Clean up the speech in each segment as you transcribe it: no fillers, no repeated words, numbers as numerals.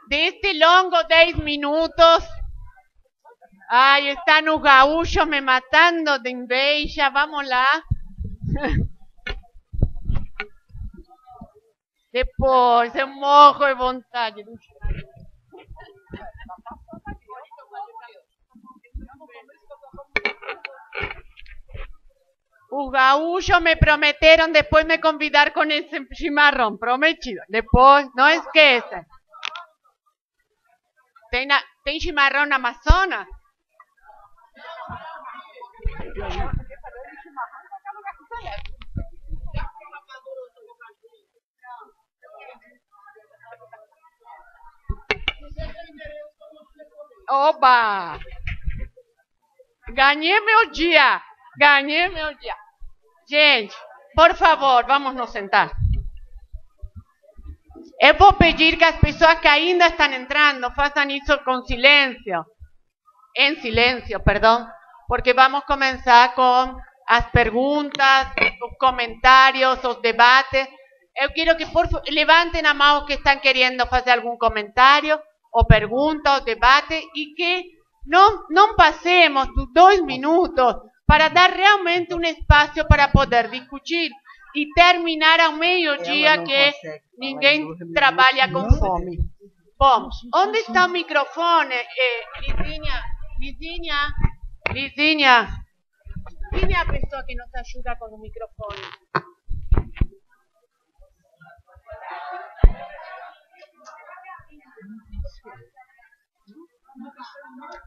deste longo 10 minutos. Ay, están los gaúchos me matando de inveja. Vamos lá. Depois eu morro de vontade. Os gaúchos me prometeram depois me convidar com esse chimarrão. Prometido. Depois, não esqueça. Tem chimarrão na Amazonas? Oba! Ganhei meu dia. Gente, por favor, vamos nos sentar. Eu vou pedir que as pessoas que ainda estão entrando façam isso com silêncio. Em silêncio, perdão. Porque vamos começar com as perguntas, os comentários, os debates. Eu quero que levantem a mão que estão querendo fazer algum comentário, ou pergunta, ou debate, e que não passemos dos 2 minutos para dar realmente um espaço para poder discutir e terminar ao meio-dia, que ninguém trabalha com fome. Bom, onde está o microfone? Lizinha, quem é a pessoa que nos ajuda com o microfone?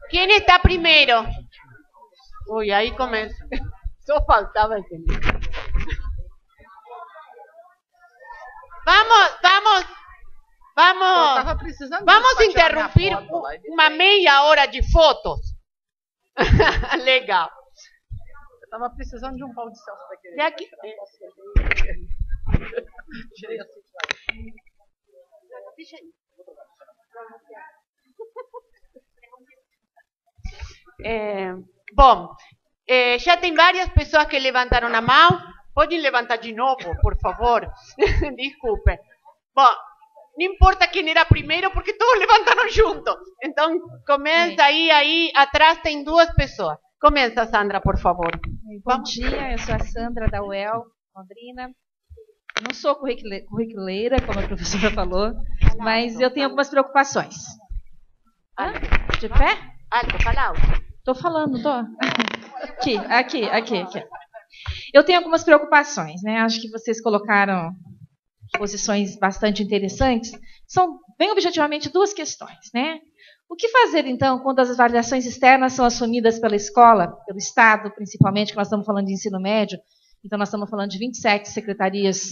Quem está primeiro? Ui, aí começa. Só faltava entender. Vamos interromper uma meia hora de fotos. Legal. Eu estava precisando de um pau de Celso para querer. E aqui? Tirei assim. Bom, já tem várias pessoas que levantaram a mão. Podem levantar de novo, por favor. Desculpe. Bom, não importa quem era primeiro, porque todos levantaram junto. Então, começa aí atrás tem 2 pessoas. Começa, Sandra, por favor. Bom dia, eu sou a Sandra da UEL, Londrina. Não sou curriculeira, como a professora falou, mas eu tenho algumas preocupações. De pé? Alto, fala alto. Estou falando, estou. Aqui. Eu tenho algumas preocupações, né? Acho que vocês colocaram posições bastante interessantes. São, bem objetivamente, 2 questões, né? O que fazer, então, quando as avaliações externas são assumidas pela escola, pelo Estado, principalmente, que nós estamos falando de ensino médio, então nós estamos falando de 27 secretarias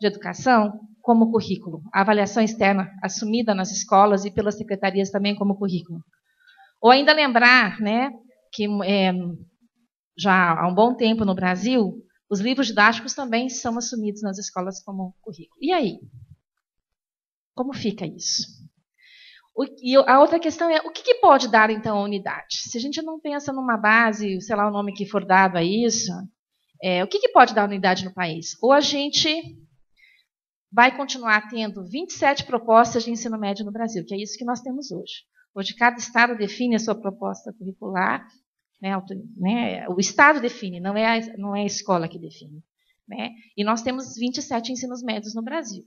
de educação como currículo. A avaliação externa assumida nas escolas e pelas secretarias também como currículo. Ou ainda lembrar, né, que já há um bom tempo no Brasil, os livros didáticos também são assumidos nas escolas como currículo. E aí? Como fica isso? E a outra questão é, o que pode dar, então, a unidade? Se a gente não pensa numa base, sei lá o nome que for dado a isso, o que pode dar unidade no país? Ou a gente vai continuar tendo 27 propostas de ensino médio no Brasil, que é isso que nós temos hoje. Hoje cada estado define a sua proposta curricular, né, o estado define, não é a escola que define. Né? E nós temos 27 ensinos médios no Brasil.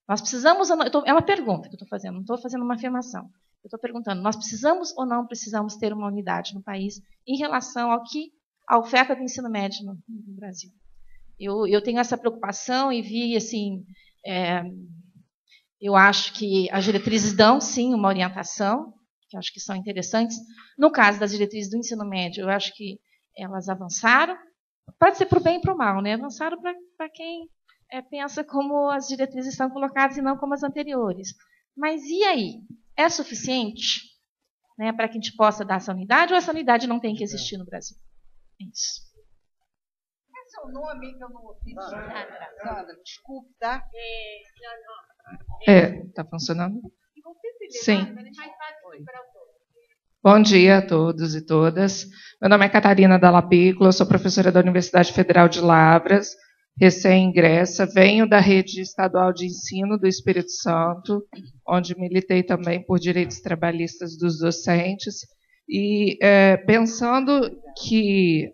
Nós precisamos, é uma pergunta que eu estou fazendo, não estou fazendo uma afirmação. Eu estou perguntando, nós precisamos ou não precisamos ter uma unidade no país em relação à oferta do ensino médio no Brasil? Eu tenho essa preocupação e vi, assim, eu acho que as diretrizes dão, sim, uma orientação, que eu acho que são interessantes. No caso das diretrizes do ensino médio, eu acho que elas avançaram, pode ser para o bem e para o mal, né? Avançaram para quem pensa como as diretrizes estão colocadas e não como as anteriores. Mas e aí? É suficiente, né, para que a gente possa dar essa unidade ou essa unidade não tem que existir no Brasil? É isso. É seu nome que eu não ouvi. Sandra, desculpe, tá? Tá funcionando? Sim. Bom dia a todos e todas. Meu nome é Catarina Dalla Piccola, eu sou professora da Universidade Federal de Lavras. recém-ingressa, venho da Rede Estadual de Ensino do Espírito Santo, onde militei também por direitos trabalhistas dos docentes, e pensando que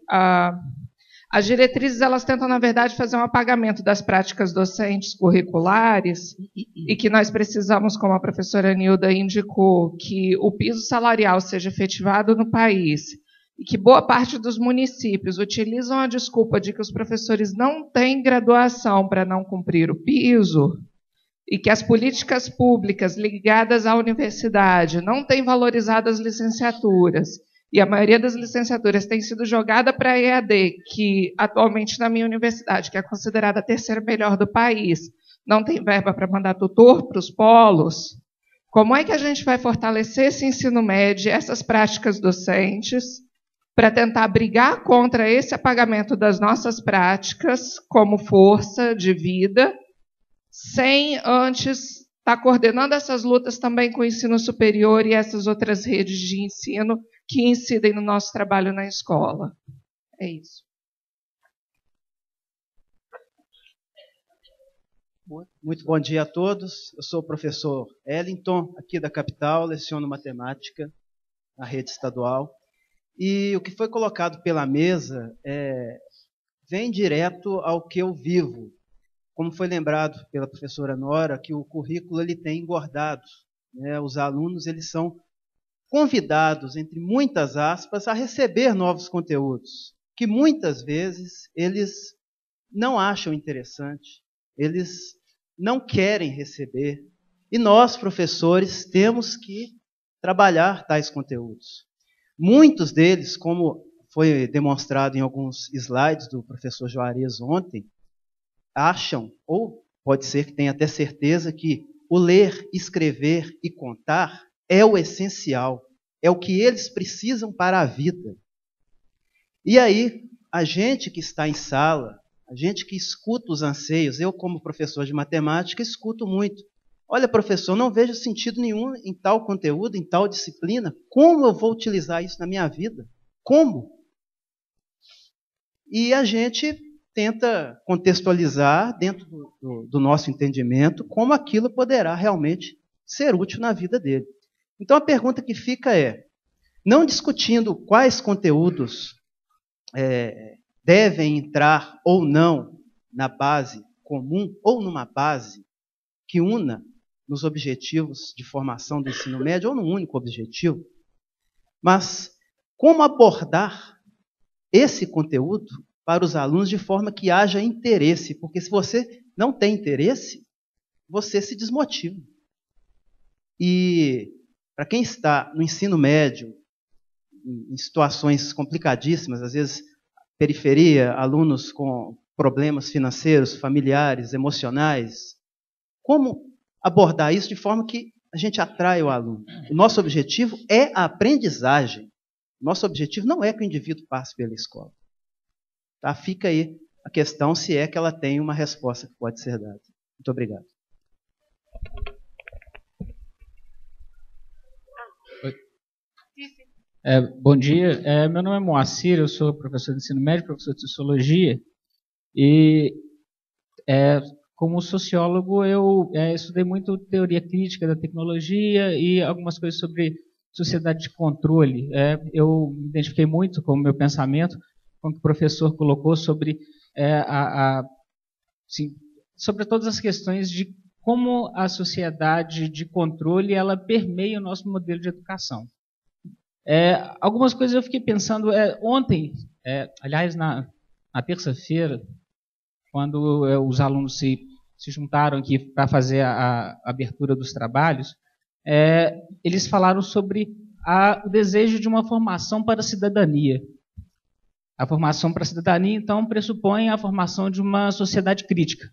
as diretrizes elas tentam, na verdade, fazer um apagamento das práticas docentes curriculares e que nós precisamos, como a professora Nilda indicou, que o piso salarial seja efetivado no país e que boa parte dos municípios utilizam a desculpa de que os professores não têm graduação para não cumprir o piso e que as políticas públicas ligadas à universidade não têm valorizado as licenciaturas e a maioria das licenciaturas tem sido jogada para a EAD, que atualmente na minha universidade, que é considerada a terceira melhor do país, não tem verba para mandar tutor para os polos. Como é que a gente vai fortalecer esse ensino médio, essas práticas docentes, para tentar brigar contra esse apagamento das nossas práticas como força de vida, sem antes estar coordenando essas lutas também com o ensino superior e essas outras redes de ensino que incidem no nosso trabalho na escola? É isso. Muito bom dia a todos. Eu sou o professor Ellington, aqui da capital, leciono matemática na rede estadual. E o que foi colocado pela mesa vem direto ao que eu vivo. Como foi lembrado pela professora Nora, que o currículo ele tem engordado, né? Os alunos eles são convidados, entre muitas aspas, a receber novos conteúdos, que muitas vezes eles não acham interessante, eles não querem receber. E nós, professores, temos que trabalhar tais conteúdos. Muitos deles, como foi demonstrado em alguns slides do professor Juarez ontem, acham, ou pode ser que tenha até certeza, que o ler, escrever e contar é o essencial, é o que eles precisam para a vida. E aí, a gente que está em sala, a gente que escuta os anseios, eu como professor de matemática escuto muito. Olha, professor, não vejo sentido nenhum em tal conteúdo, em tal disciplina. Como eu vou utilizar isso na minha vida? Como? E a gente tenta contextualizar dentro do nosso entendimento como aquilo poderá realmente ser útil na vida dele. Então a pergunta que fica é, não discutindo quais conteúdos devem entrar ou não na base comum ou numa base que una nos objetivos de formação do ensino médio ou num único objetivo, mas como abordar esse conteúdo para os alunos de forma que haja interesse, porque se você não tem interesse, você se desmotiva. E para quem está no ensino médio, em situações complicadíssimas, às vezes periferia, alunos com problemas financeiros, familiares, emocionais, como abordar isso de forma que a gente atrai o aluno? O nosso objetivo é a aprendizagem. O nosso objetivo não é que o indivíduo passe pela escola. Tá? Fica aí a questão se é que ela tem uma resposta que pode ser dada. Muito obrigado. Bom dia, meu nome é Moacir, eu sou professor de ensino médio, professor de sociologia, e como sociólogo eu estudei muito teoria crítica da tecnologia e algumas coisas sobre sociedade de controle. Eu me identifiquei muito com o meu pensamento, com o que o professor colocou sobre, sobre todas as questões de como a sociedade de controle ela permeia o nosso modelo de educação. Algumas coisas eu fiquei pensando ontem, aliás, na terça-feira, quando os alunos se juntaram aqui para fazer a abertura dos trabalhos, eles falaram sobre o desejo de uma formação para a cidadania. A formação para a cidadania, então, pressupõe a formação de uma sociedade crítica,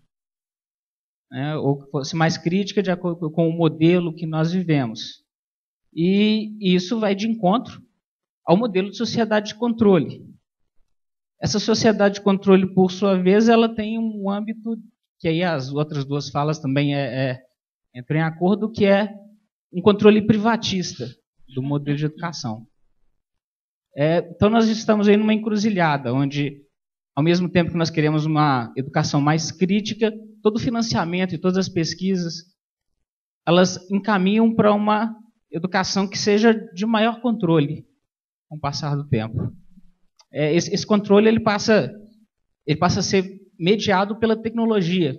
né, ou que fosse mais crítica de acordo com o modelo que nós vivemos. E isso vai de encontro ao modelo de sociedade de controle. Essa sociedade de controle, por sua vez, ela tem um âmbito que aí as outras duas falas também entram em acordo, que é um controle privatista do modelo de educação. Então nós estamos aí numa encruzilhada, onde, ao mesmo tempo que nós queremos uma educação mais crítica, todo o financiamento e todas as pesquisas, elas encaminham para uma educação que seja de maior controle com o passar do tempo. Esse controle ele passa a ser mediado pela tecnologia.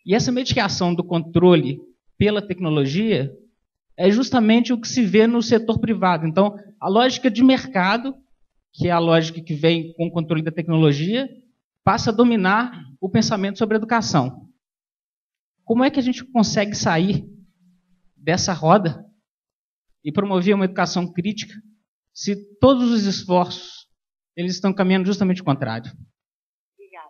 E essa mediação do controle pela tecnologia é justamente o que se vê no setor privado. Então, a lógica de mercado, que é a lógica que vem com o controle da tecnologia, passa a dominar o pensamento sobre a educação. Como é que a gente consegue sair dessa roda e promover uma educação crítica se todos os esforços eles estão caminhando justamente o contrário? Obrigada.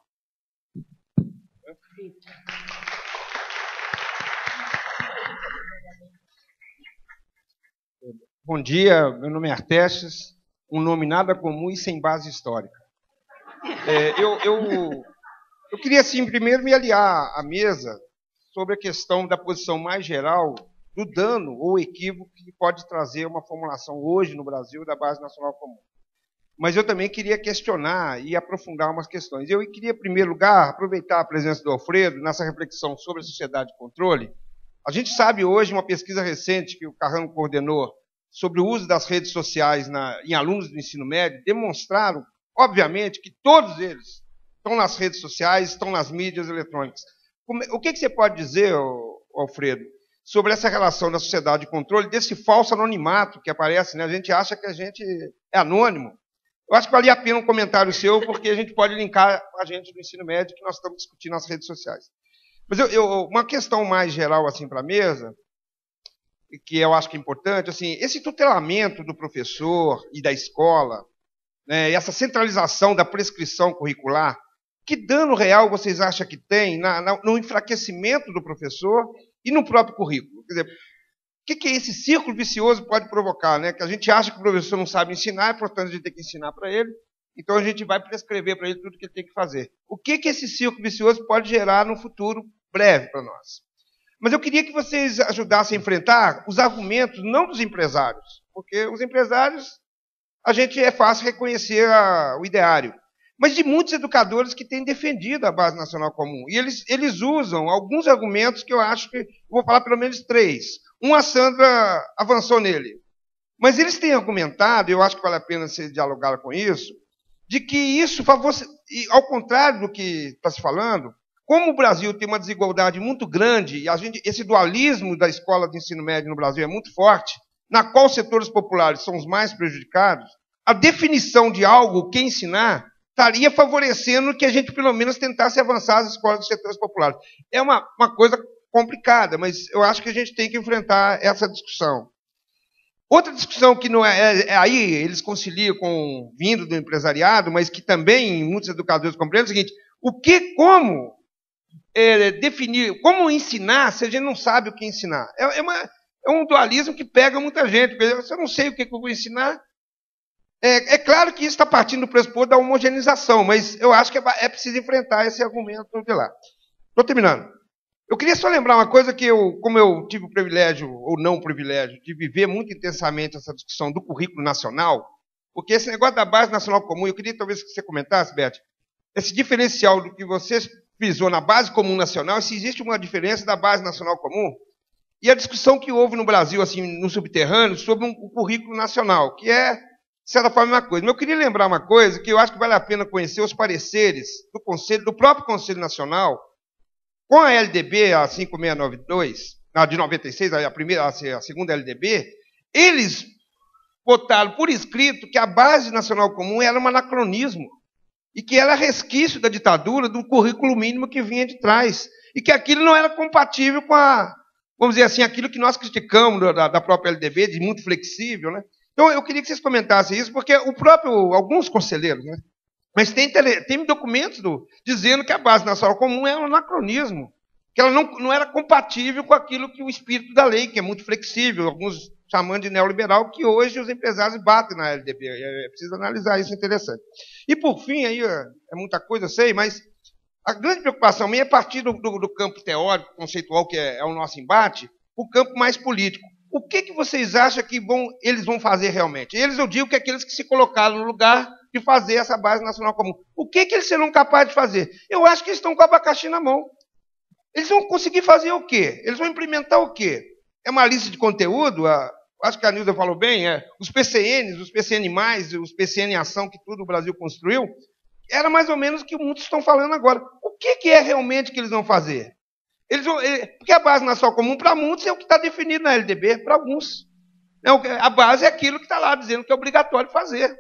Bom dia, meu nome é Artestes, um nome nada comum e sem base histórica. Eu queria, assim, primeiro me aliar à mesa sobre a questão da posição mais geral do dano ou equívoco que pode trazer uma formulação hoje no Brasil da Base Nacional Comum. Mas eu também queria questionar e aprofundar umas questões. Eu queria, em primeiro lugar, aproveitar a presença do Alfredo nessa reflexão sobre a sociedade de controle. A gente sabe hoje, uma pesquisa recente que o Carrano coordenou, sobre o uso das redes sociais em alunos do ensino médio, demonstraram, obviamente, que todos eles estão nas redes sociais, estão nas mídias eletrônicas. O que você pode dizer, Alfredo, sobre essa relação da sociedade de controle, desse falso anonimato que aparece, né? A gente acha que a gente é anônimo. Eu acho que valia a pena um comentário seu, porque a gente pode linkar a gente do ensino médio que nós estamos discutindo nas redes sociais. Mas uma questão mais geral assim para a mesa, que eu acho que é importante, assim, esse tutelamento do professor e da escola, né, essa centralização da prescrição curricular, que dano real vocês acham que tem no enfraquecimento do professor e no próprio currículo? Quer dizer, o que esse círculo vicioso pode provocar? Né? Que a gente acha que o professor não sabe ensinar, portanto a gente tem que ensinar para ele, então a gente vai prescrever para ele tudo o que ele tem que fazer. O que esse círculo vicioso pode gerar no futuro breve para nós? Mas eu queria que vocês ajudassem a enfrentar os argumentos, não dos empresários, porque os empresários, a gente é fácil reconhecer o ideário, mas de muitos educadores que têm defendido a Base Nacional Comum. E eles usam alguns argumentos que eu acho que... Vou falar pelo menos 3. A Sandra avançou nele. Mas eles têm argumentado, e eu acho que vale a pena você dialogar com isso, de que isso, ao contrário do que está se falando, como o Brasil tem uma desigualdade muito grande, e esse dualismo da escola de ensino médio no Brasil é muito forte, na qual os setores populares são os mais prejudicados, a definição de algo, o que ensinar, estaria favorecendo que a gente, pelo menos, tentasse avançar as escolas dos setores populares. É uma coisa complicada, mas eu acho que a gente tem que enfrentar essa discussão. Outra discussão que não aí eles conciliam com vindo do empresariado, mas que também muitos educadores compreendem é o seguinte: como definir, como ensinar se a gente não sabe o que ensinar? É um dualismo que pega muita gente, porque se eu não sei o que eu vou ensinar, é claro que isso está partindo do pressuposto da homogeneização, mas eu acho que é preciso enfrentar esse argumento de lá. Estou terminando. Eu queria só lembrar uma coisa que como eu tive o privilégio, ou não o privilégio, de viver muito intensamente essa discussão do currículo nacional, porque esse negócio da Base Nacional Comum, eu queria talvez que você comentasse, Beth, esse diferencial do que você frisou na Base Comum Nacional, se existe uma diferença da Base Nacional Comum, e a discussão que houve no Brasil, assim, no subterrâneo, sobre um currículo nacional, que é, de certa forma, uma coisa. Mas eu queria lembrar uma coisa, que eu acho que vale a pena conhecer os pareceres do próprio Conselho Nacional, com a LDB, a 5692, de 96, a segunda LDB, eles botaram por escrito que a Base Nacional Comum era um anacronismo, e que era resquício da ditadura, do currículo mínimo que vinha de trás, e que aquilo não era compatível com vamos dizer assim, aquilo que nós criticamos da própria LDB, de muito flexível, né? Então, eu queria que vocês comentassem isso, porque alguns conselheiros, né? Mas tem documentos dizendo que a Base Nacional Comum é um anacronismo, que ela não era compatível com aquilo que o espírito da lei, que é muito flexível, alguns chamando de neoliberal, que hoje os empresários batem na LDB. É preciso analisar isso, é interessante. E, por fim, aí é muita coisa, eu sei, mas a grande preocupação minha é partir do campo teórico, conceitual, que é o nosso embate, o campo mais político. O que vocês acham que eles vão fazer realmente? Eles, eu digo que é aqueles que se colocaram no lugar de fazer essa base nacional comum. O que eles serão capazes de fazer? Eu acho que eles estão com o abacaxi na mão. Eles vão conseguir fazer o quê? Eles vão implementar o quê? É uma lista de conteúdo? Acho que a Nilda falou bem, os PCNs, os PCN+, os PCN em ação que tudo o Brasil construiu, era mais ou menos o que muitos estão falando agora. O que é realmente que eles vão fazer? Porque a base nacional comum, para muitos, é o que está definido na LDB, para alguns. A base é aquilo que está lá, dizendo que é obrigatório fazer.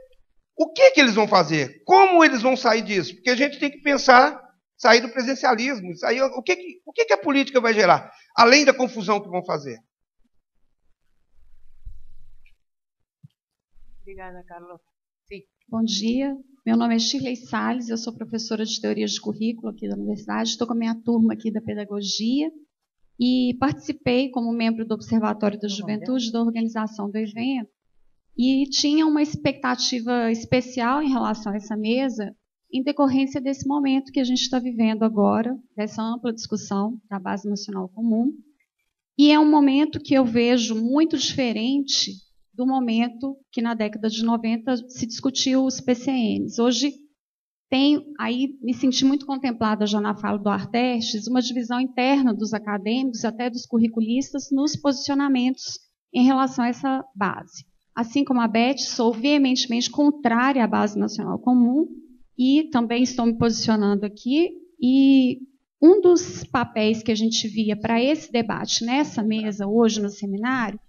O que eles vão fazer? Como eles vão sair disso? Porque a gente tem que pensar, sair do presencialismo. O que a política vai gerar? Além da confusão que vão fazer. Obrigada, Carlos. Sim. Bom dia, meu nome é Shirley Salles, eu sou professora de teoria de currículo aqui da universidade, estou com a minha turma aqui da pedagogia e participei como membro do Observatório da Juventude da organização do evento e tinha uma expectativa especial em relação a essa mesa em decorrência desse momento que a gente está vivendo agora, dessa ampla discussão da Base Nacional Comum, e é um momento que eu vejo muito diferente do momento que na década de 90 se discutiu os PCNs. Hoje me senti muito contemplada já na fala do Artestes, uma divisão interna dos acadêmicos, até dos curriculistas, nos posicionamentos em relação a essa base. Assim como a Beth, sou veementemente contrária à Base Nacional Comum e também estou me posicionando aqui. E um dos papéis que a gente via para esse debate nessa mesa, hoje no seminário,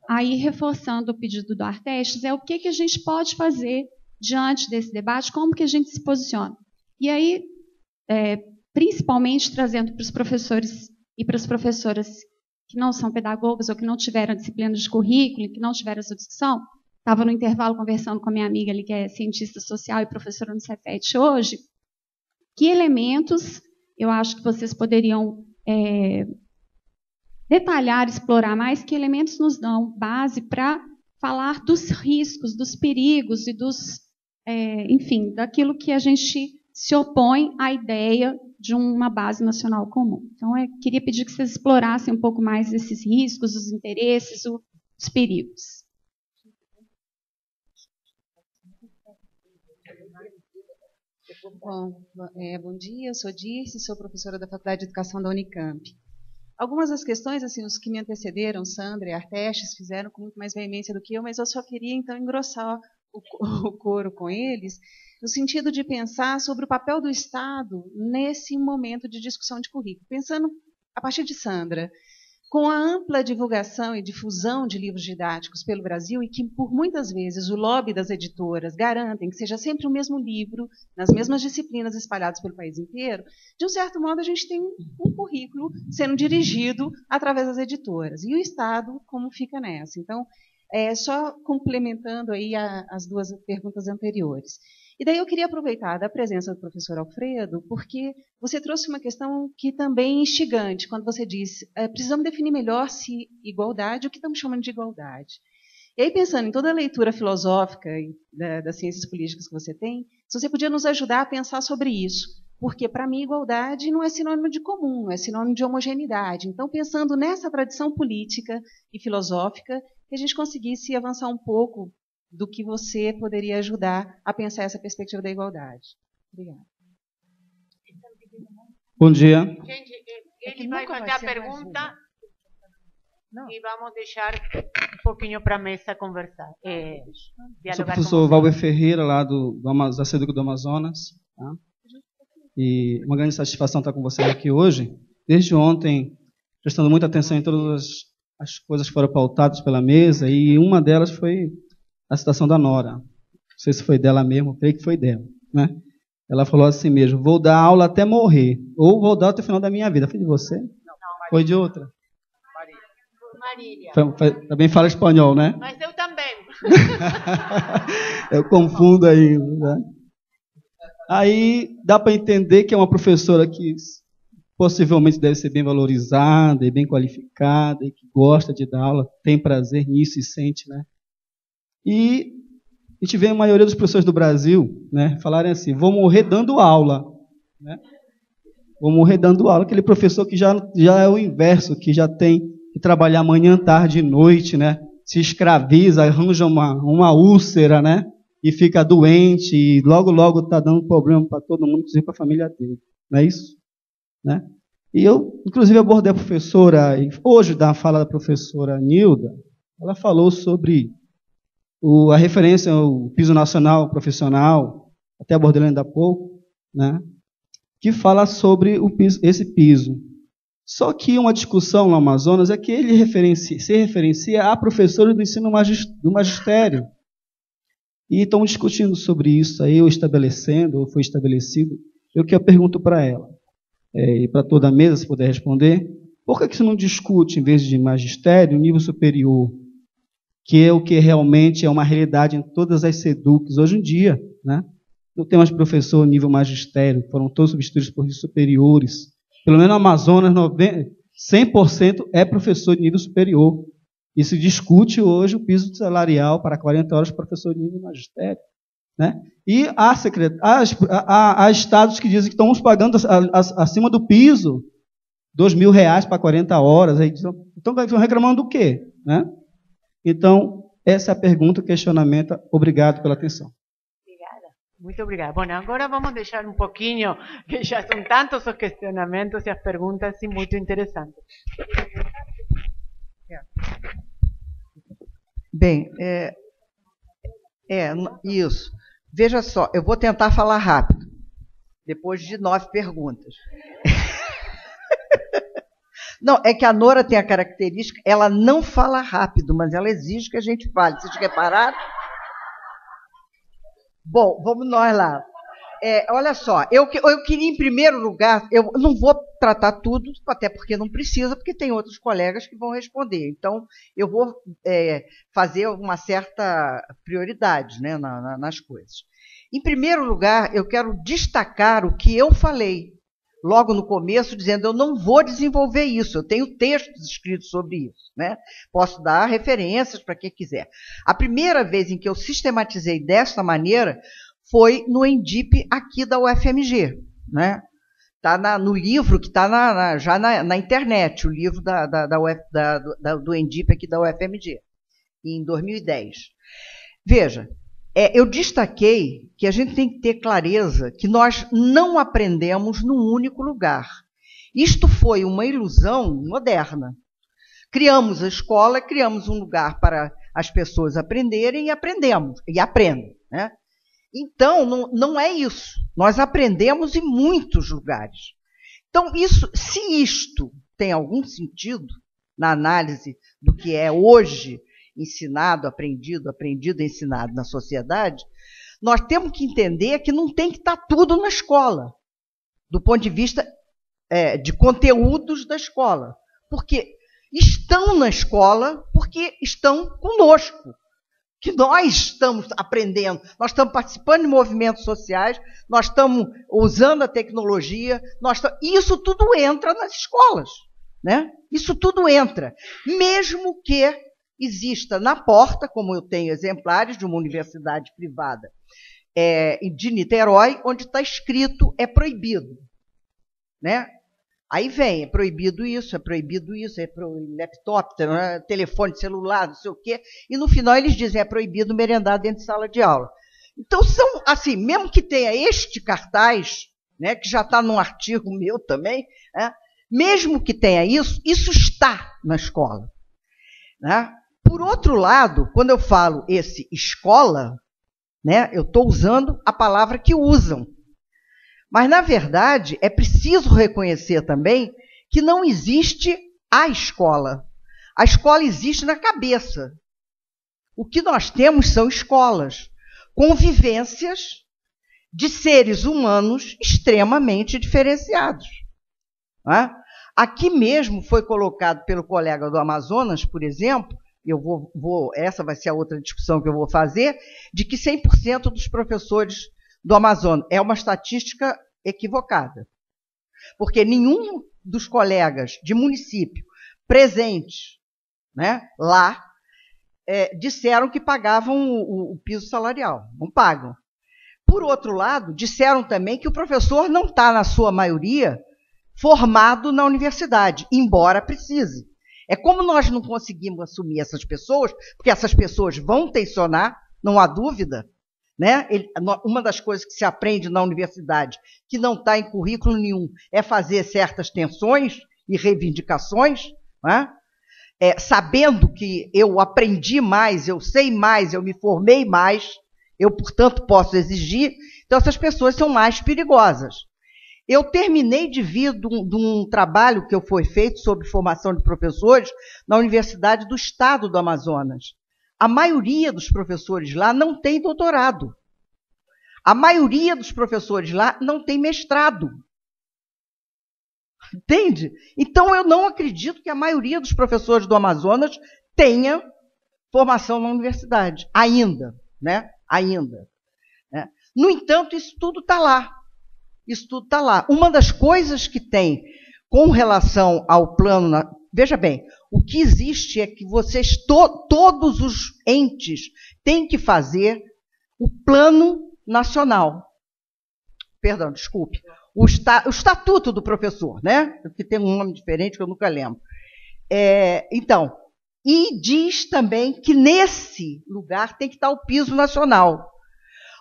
aí, reforçando o pedido do Artestes, é o que a gente pode fazer diante desse debate, como que a gente se posiciona. E aí, principalmente trazendo para os professores e para as professoras que não são pedagogas ou que não tiveram disciplina de currículo, que não tiveram essa discussão, estava no intervalo conversando com a minha amiga ali, que é cientista social e professora no Cefet hoje, que elementos eu acho que vocês poderiam detalhar, explorar mais, que elementos nos dão base para falar dos riscos, dos perigos e enfim, daquilo que a gente se opõe à ideia de uma base nacional comum. Então, queria pedir que vocês explorassem um pouco mais esses riscos, os interesses, os perigos. Bom dia, eu sou Dirce, sou professora da Faculdade de Educação da Unicamp. Algumas das questões, assim, os que me antecederam, Sandra e Artestes, fizeram com muito mais veemência do que eu, mas eu só queria, então, engrossar o coro com eles, no sentido de pensar sobre o papel do Estado nesse momento de discussão de currículo. Pensando, a partir de Sandra, com a ampla divulgação e difusão de livros didáticos pelo Brasil, e que, por muitas vezes, o lobby das editoras garantem que seja sempre o mesmo livro, nas mesmas disciplinas espalhadas pelo país inteiro, de um certo modo, a gente tem um currículo sendo dirigido através das editoras. E o Estado, como fica nessa? Então, só complementando aí as duas perguntas anteriores. E daí eu queria aproveitar da presença do professor Alfredo, porque você trouxe uma questão que também é instigante, quando você disse, precisamos definir melhor se igualdade, o que estamos chamando de igualdade. E aí, pensando em toda a leitura filosófica das ciências políticas que você tem, se você podia nos ajudar a pensar sobre isso, porque, para mim, igualdade não é sinônimo de comum, não é sinônimo de homogeneidade. Então, pensando nessa tradição política e filosófica, que a gente conseguisse avançar um pouco do que você poderia ajudar a pensar essa perspectiva da igualdade. Obrigada. Bom dia. Gente, ele vai fazer a pergunta e vamos deixar um pouquinho para a mesa conversar. Eu sou o professor Valber Ferreira, lá da CEDUC do Amazonas. Tá? E uma grande satisfação estar com vocês aqui hoje. Desde ontem, prestando muita atenção em todas as coisas que foram pautadas pela mesa, e uma delas foi a citação da Nora. Não sei se foi dela mesmo, creio que foi dela. Né? Ela falou assim mesmo, vou dar aula até morrer, ou vou dar até o final da minha vida. Foi de você? Não, foi de outra? Marília. Também fala espanhol, né? Mas eu também. Eu confundo aí. Né? Aí dá para entender que é uma professora que possivelmente deve ser bem valorizada e bem qualificada, e que gosta de dar aula, tem prazer nisso e sente, né? E a gente vê a maioria dos professores do Brasil, né, falarem assim, vou morrer dando aula. Né? Vou morrer dando aula. Aquele professor que já é o inverso, que já tem que trabalhar manhã, tarde e noite, né? Se escraviza, arranja uma úlcera, né? e fica doente e logo, logo está dando problema para todo mundo, inclusive para a família dele. Não é isso? Né? E eu, inclusive, abordei a professora, hoje, da fala da professora Nilda, ela falou sobre a referência ao piso nacional profissional, até abordei ainda há pouco, né? Que fala sobre esse piso. Só que uma discussão no Amazonas é que ele se referencia a professores do ensino do magistério. E estão discutindo sobre isso aí, ou estabelecendo, ou foi estabelecido. Eu que eu pergunto para ela, e para toda a mesa, se puder responder, por que você não discute, em vez de magistério, nível superior, que é o que realmente é uma realidade em todas as SEDUCs hoje em dia, né? Não tem mais professor nível magistério, foram todos substituídos por superiores. Pelo menos no Amazonas, 100% é professor de nível superior. E se discute hoje o piso salarial para 40 horas para professor de nível magistério. Né? E há estados que dizem que estão pagando acima do piso R$2.000 para 40 horas. Aí, então, estão reclamando do quê? Né? Então, essa é a pergunta, o questionamento. Obrigado pela atenção. Muito obrigada. Bom, agora vamos deixar um pouquinho, que já são tantos os questionamentos e as perguntas assim, muito interessantes. Bem, isso. Veja só, eu vou tentar falar rápido, depois de 9 perguntas. Não, é que a Nora tem a característica, ela não fala rápido, mas ela exige que a gente fale. Vocês repararam? Bom, vamos nós lá. Olha só, eu queria, em primeiro lugar, eu não vou tratar tudo, até porque não precisa, porque tem outros colegas que vão responder. Então, eu vou fazer uma certa prioridade, né, nas coisas. Em primeiro lugar, eu quero destacar o que eu falei logo no começo, dizendo eu não vou desenvolver isso, eu tenho textos escritos sobre isso, né? Posso dar referências para quem quiser. A primeira vez em que eu sistematizei desta maneira foi no ENDIP aqui da UFMG, né? Está no livro que está já na internet, o livro do ENDIP aqui da UFMG, em 2010. Veja, eu destaquei que a gente tem que ter clareza que nós não aprendemos num único lugar. Isto foi uma ilusão moderna. Criamos a escola, criamos um lugar para as pessoas aprenderem e aprendem, né? Então, não é isso. Nós aprendemos em muitos lugares. Então, se isto tem algum sentido na análise do que é hoje ensinado, aprendido, ensinado na sociedade, nós temos que entender que não tem que estar tudo na escola, do ponto de vista de conteúdos da escola. Porque estão na escola, porque estão conosco. Que nós estamos aprendendo, nós estamos participando de movimentos sociais, nós estamos usando a tecnologia, isso tudo entra nas escolas, né? Isso tudo entra, mesmo que exista na porta, como eu tenho exemplares de uma universidade privada de Niterói, onde está escrito é proibido, né? Aí vem, é proibido isso, é pro laptop, telefone celular, não sei o quê, e no final eles dizem, é proibido merendar dentro de sala de aula. Então, são assim, mesmo que tenha este cartaz, né, que já está num artigo meu também, né, mesmo que tenha isso está na escola. Né? Por outro lado, quando eu falo esse escola, né, eu estou usando a palavra que usam. Mas, na verdade, é preciso reconhecer também que não existe a escola. A escola existe na cabeça. O que nós temos são escolas, convivências de seres humanos extremamente diferenciados. Né? Aqui mesmo foi colocado pelo colega do Amazonas, por exemplo, essa vai ser a outra discussão que eu vou fazer, de que 100% dos professores do Amazonas. É uma estatística equivocada. Porque nenhum dos colegas de município presentes, né, lá disseram que pagavam o piso salarial. Não pagam. Por outro lado, disseram também que o professor não está, na sua maioria, formado na universidade, embora precise. É como nós não conseguimos assumir essas pessoas, porque essas pessoas vão tensionar, não há dúvida, né? Uma das coisas que se aprende na universidade, que não está em currículo nenhum, é fazer certas tensões e reivindicações, né? Sabendo que eu aprendi mais, eu sei mais, eu me formei mais, eu, portanto, posso exigir. Então, essas pessoas são mais perigosas. Eu terminei de vir de um trabalho que foi feito sobre formação de professores na Universidade do Estado do Amazonas. A maioria dos professores lá não tem doutorado. A maioria dos professores lá não tem mestrado. Entende? Então, eu não acredito que a maioria dos professores do Amazonas tenha formação na universidade. Ainda, né? Ainda. Né? No entanto, isso tudo está lá. Isso tudo está lá. Uma das coisas que tem com relação ao plano... Veja bem, o que existe é que vocês, todos os entes, têm que fazer o plano nacional. Perdão, desculpe. O estatuto do professor, né? Que tem um nome diferente que eu nunca lembro. Então, e diz também que nesse lugar tem que estar o piso nacional.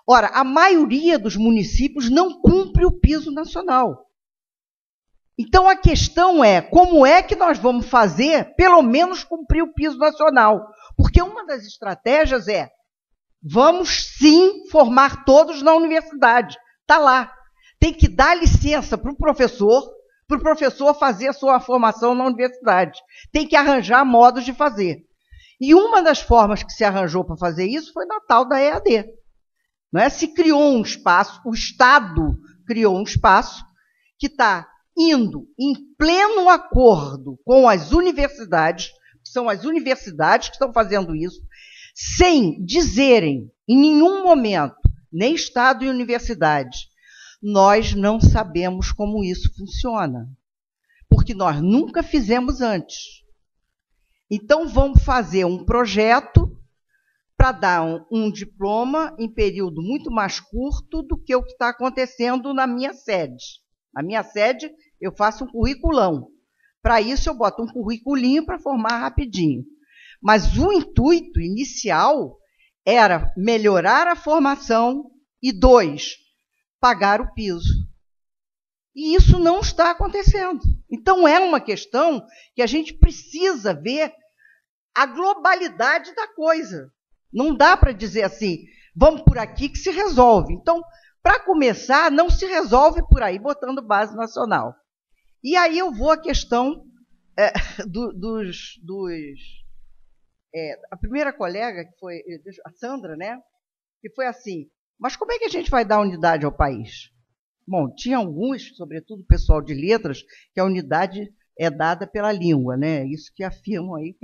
Ora, a maioria dos municípios não cumpre o piso nacional. Então, a questão é, como é que nós vamos fazer, pelo menos, cumprir o piso nacional? Porque uma das estratégias é, vamos, sim, formar todos na universidade. Está lá. Tem que dar licença para o professor fazer a sua formação na universidade. Tem que arranjar modos de fazer. E uma das formas que se arranjou para fazer isso foi na tal da EAD. Não é? Se criou um espaço, o Estado criou um espaço que está indo em pleno acordo com as universidades, que são as universidades que estão fazendo isso, sem dizerem em nenhum momento, nem Estado e universidade, nós não sabemos como isso funciona, porque nós nunca fizemos antes. Então, vamos fazer um projeto para dar um diploma em período muito mais curto do que o que está acontecendo na minha sede. Na minha sede, eu faço um curriculão. Para isso, eu boto um curriculinho para formar rapidinho. Mas o intuito inicial era melhorar a formação e, 2, pagar o piso. E isso não está acontecendo. Então, é uma questão que a gente precisa ver a globalidade da coisa. Não dá para dizer assim, vamos por aqui que se resolve. Então, para começar, não se resolve por aí, botando base nacional. E aí eu vou à questão a primeira colega, que foi a Sandra, né? Que foi assim, mas como é que a gente vai dar unidade ao país? Bom, tinha alguns, sobretudo o pessoal de letras, que a unidade é dada pela língua, né? Isso que afirmam aí.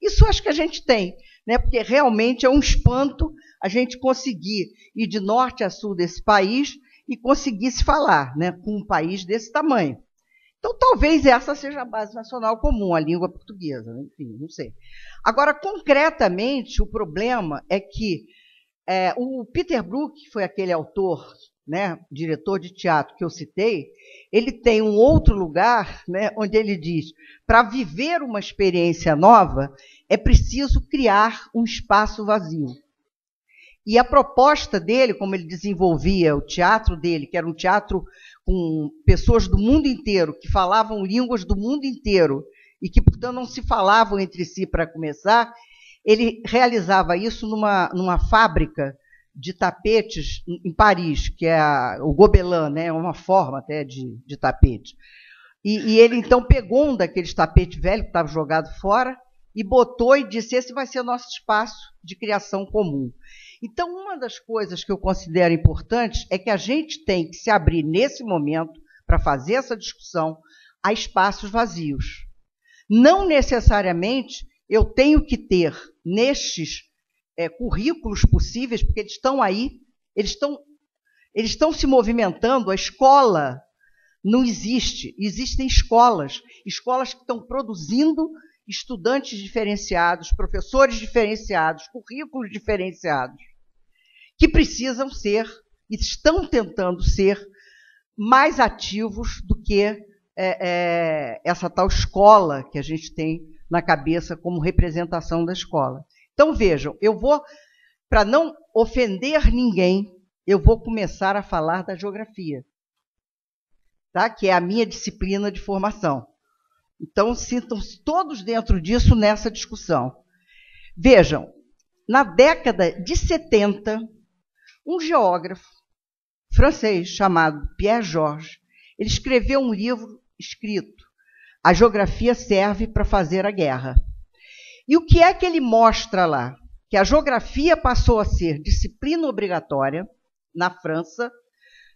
Isso acho que a gente tem, né? Porque realmente é um espanto a gente conseguir ir de norte a sul desse país e conseguir se falar, né? Com um país desse tamanho. Então, talvez essa seja a base nacional comum, a língua portuguesa, né? Enfim, não sei. Agora, concretamente, o problema é que o Peter Brook, que foi aquele autor, né, diretor de teatro que eu citei, ele tem um outro lugar, né, onde ele diz, para viver uma experiência nova, é preciso criar um espaço vazio. E a proposta dele, como ele desenvolvia o teatro dele, que era um teatro com pessoas do mundo inteiro, que falavam línguas do mundo inteiro, e que, portanto, não se falavam entre si para começar, ele realizava isso numa fábrica de tapetes em Paris, que é o Gobelin, né? É uma forma até de tapete. E ele, então, pegou um daqueles tapetes velhos que estava jogado fora e botou e disse, esse vai ser o nosso espaço de criação comum. Então, uma das coisas que eu considero importantes é que a gente tem que se abrir, nesse momento, para fazer essa discussão, a espaços vazios. Não necessariamente eu tenho que ter, nestes currículos possíveis, porque eles estão aí, eles estão se movimentando, a escola não existe, existem escolas que estão produzindo estudantes diferenciados, professores diferenciados, currículos diferenciados, que precisam ser, e estão tentando ser, mais ativos do que essa tal escola que a gente tem na cabeça como representação da escola. Então, vejam, eu vou para não ofender ninguém, eu vou começar a falar da geografia, tá? Que é a minha disciplina de formação. Então, sintam-se todos dentro disso nessa discussão. Vejam, na década de 70, um geógrafo francês chamado Pierre Georges, ele escreveu um livro escrito A Geografia Serve para Fazer a Guerra. E o que é que ele mostra lá? Que a geografia passou a ser disciplina obrigatória na França,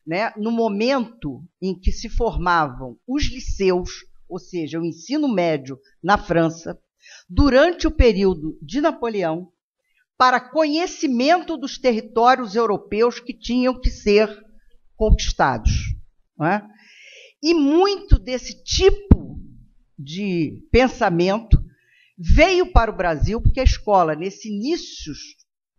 né, no momento em que se formavam os liceus, ou seja, o ensino médio na França, durante o período de Napoleão, para conhecimento dos territórios europeus que tinham que ser conquistados. Não é? E muito desse tipo de pensamento veio para o Brasil, porque a escola, nesse início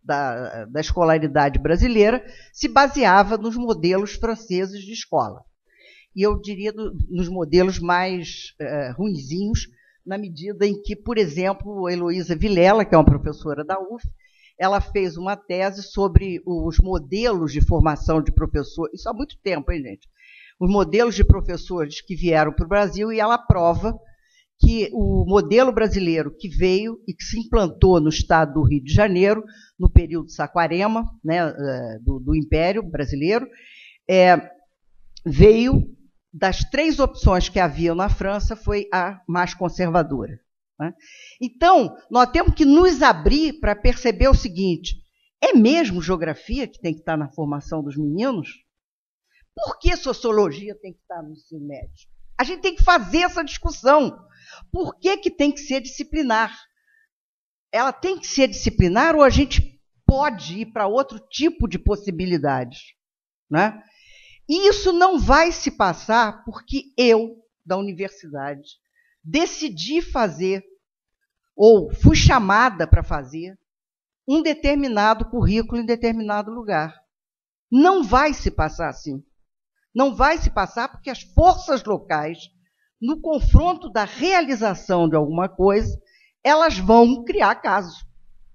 da escolaridade brasileira, se baseava nos modelos franceses de escola. E eu diria nos modelos mais ruinzinhos, na medida em que, por exemplo, a Heloísa Vilela, que é uma professora da UF, ela fez uma tese sobre os modelos de formação de professores, isso há muito tempo, hein, gente? Os modelos de professores que vieram para o Brasil, e ela prova que o modelo brasileiro que veio e que se implantou no estado do Rio de Janeiro, no período Saquarema, né, do Império Brasileiro, veio das 3 opções que haviam na França, foi a mais conservadora. Né? Então, nós temos que nos abrir para perceber o seguinte, é mesmo geografia que tem que estar na formação dos meninos? Por que sociologia tem que estar no ensino médio? A gente tem que fazer essa discussão. Por que tem que ser disciplinar? Ela tem que ser disciplinar ou a gente pode ir para outro tipo de possibilidades? Né? E isso não vai se passar porque eu, da universidade, decidi fazer, ou fui chamada para fazer, um determinado currículo em determinado lugar. Não vai se passar assim. Não vai se passar porque as forças locais, no confronto da realização de alguma coisa, elas vão criar casos,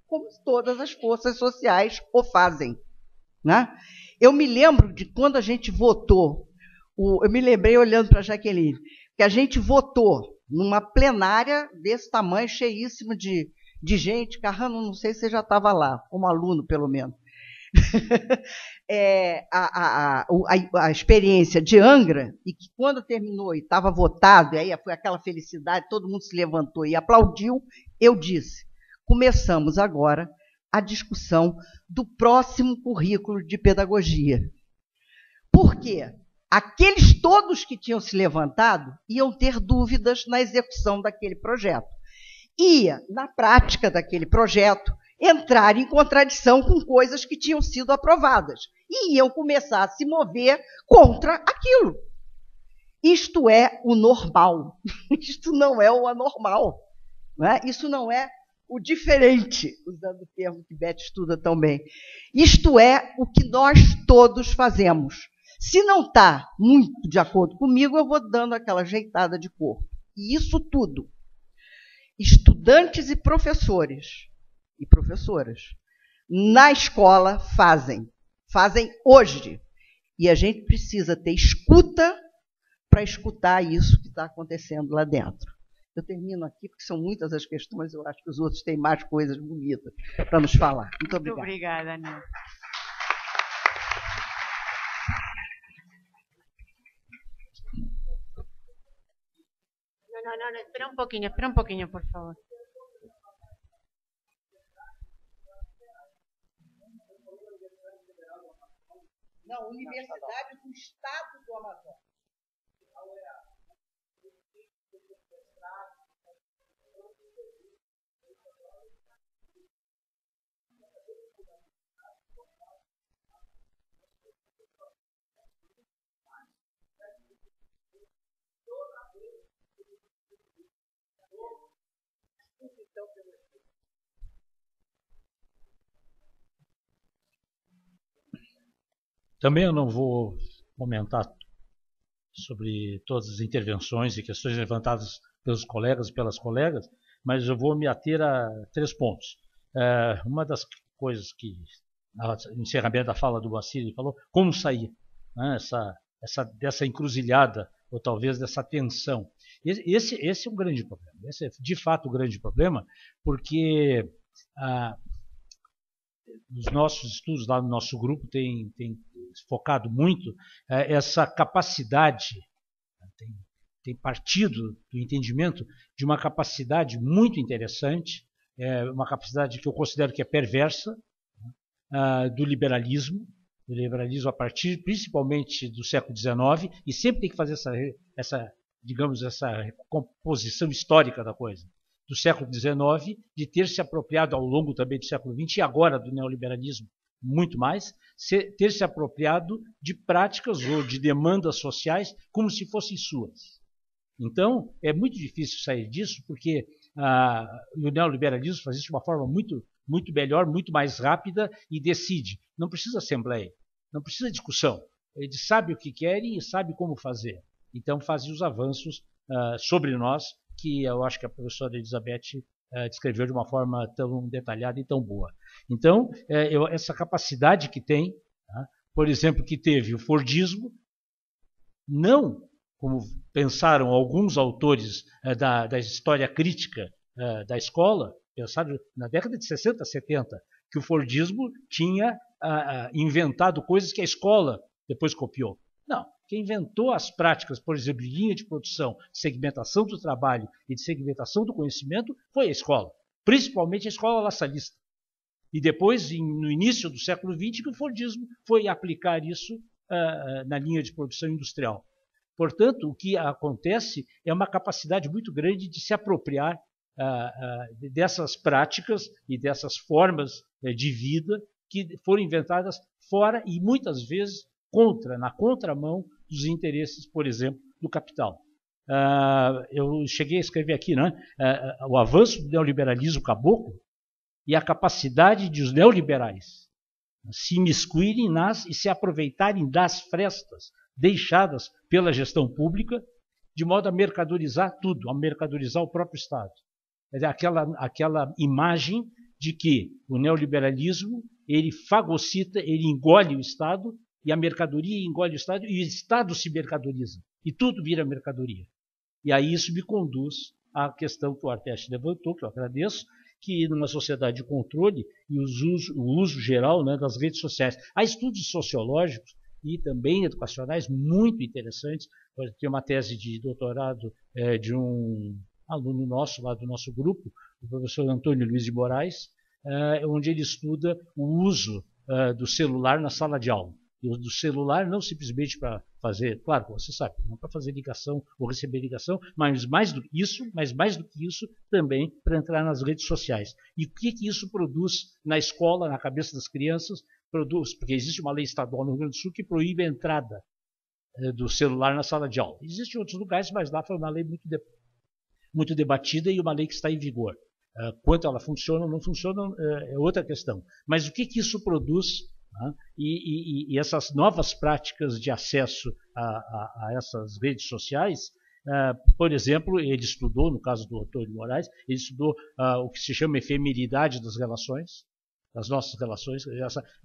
como todas as forças sociais o fazem. Né? Eu me lembro de quando a gente votou, eu me lembrei olhando para a Jaqueline, que a gente votou numa plenária desse tamanho, cheíssima de gente. Carrano, não sei se você já estava lá, como aluno, pelo menos. A experiência de Angra, e que quando terminou e estava votado, e aí foi aquela felicidade, todo mundo se levantou e aplaudiu, eu disse, começamos agora a discussão do próximo currículo de pedagogia. Por quê? Aqueles todos que tinham se levantado iam ter dúvidas na execução daquele projeto. Ia, na prática daquele projeto, entrar em contradição com coisas que tinham sido aprovadas. E iam começar a se mover contra aquilo. Isto é o normal. Isto não é o anormal. Não é? Isso não é o diferente, usando o termo que Beth estuda tão bem. Isto é o que nós todos fazemos. Se não está muito de acordo comigo, eu vou dando aquela ajeitada de corpo. E isso tudo, estudantes e professores e professoras, na escola fazem hoje. E a gente precisa ter escuta para escutar isso que está acontecendo lá dentro. Eu termino aqui, porque são muitas as questões, eu acho que os outros têm mais coisas bonitas para nos falar. Muito obrigada. Muito obrigada, Ana. No, espera un poquito, por favor. Não, Universidade do Estado do Amazonas. Também eu não vou comentar sobre todas as intervenções e questões levantadas pelos colegas e pelas colegas, mas eu vou me ater a 3 pontos. Uma das coisas que, no encerramento da fala do Moacir, ele falou, como sair, né, dessa encruzilhada, ou talvez dessa tensão. Esse é um grande problema. Esse é, de fato, um grande problema, porque os nossos estudos lá no nosso grupo tem focado muito essa capacidade, tem partido do entendimento de uma capacidade muito interessante, uma capacidade que eu considero que é perversa, do liberalismo a partir principalmente do século XIX, e sempre tem que fazer essa composição histórica da coisa, do século XIX, de ter se apropriado ao longo também do século XX e agora do neoliberalismo muito mais, ter se apropriado de práticas ou de demandas sociais como se fossem suas. Então, é muito difícil sair disso, porque o neoliberalismo faz isso de uma forma muito, muito melhor, muito mais rápida e decide. Não precisa assembleia, não precisa discussão. Eles sabem o que querem e sabem como fazer. Então, fazem os avanços sobre nós, que eu acho que a professora Elizabeth descreveu de uma forma tão detalhada e tão boa. Então, essa capacidade que tem, por exemplo, que teve o Fordismo, não como pensaram alguns autores da história crítica da escola, pensaram na década de 60, 70, que o Fordismo tinha inventado coisas que a escola depois copiou. Não. Quem inventou as práticas, por exemplo, de linha de produção, de segmentação do trabalho e de segmentação do conhecimento foi a escola, principalmente a escola lassalista. E depois, no início do século XX, que o Fordismo foi aplicar isso na linha de produção industrial. Portanto, o que acontece é uma capacidade muito grande de se apropriar dessas práticas e dessas formas de vida que foram inventadas fora e muitas vezes na contramão dos interesses, por exemplo, do capital. Eu cheguei a escrever aqui, né, o avanço do neoliberalismo caboclo e a capacidade de os neoliberais se imiscuírem e se aproveitarem das frestas deixadas pela gestão pública, de modo a mercadorizar tudo, a mercadorizar o próprio Estado. Aquela imagem de que o neoliberalismo, ele fagocita, ele engole o Estado, e a mercadoria engole o Estado, e o Estado se mercadoriza. E tudo vira mercadoria. E aí isso me conduz à questão que o Arteste levantou, que eu agradeço, que numa sociedade de controle e o uso geral, né, das redes sociais. Há estudos sociológicos e também educacionais muito interessantes. Tem uma tese de doutorado de um aluno nosso, lá do nosso grupo, o professor Antônio Luiz de Moraes, onde ele estuda o uso do celular na sala de aula. E do celular não simplesmente para fazer, claro, você sabe, não para fazer ligação ou receber ligação, mas mais do que isso, também para entrar nas redes sociais. E o que isso produz na escola, na cabeça das crianças? Produz, porque existe uma lei estadual no Rio Grande do Sul que proíbe a entrada do celular na sala de aula. Existem outros lugares, mas lá foi uma lei muito debatida e uma lei que está em vigor. Quanto ela funciona ou não funciona é outra questão. Mas o que isso produz? E essas novas práticas de acesso a essas redes sociais, por exemplo, ele estudou, no caso do Antônio Moraes, ele estudou o que se chama efemeridade das relações, das nossas relações.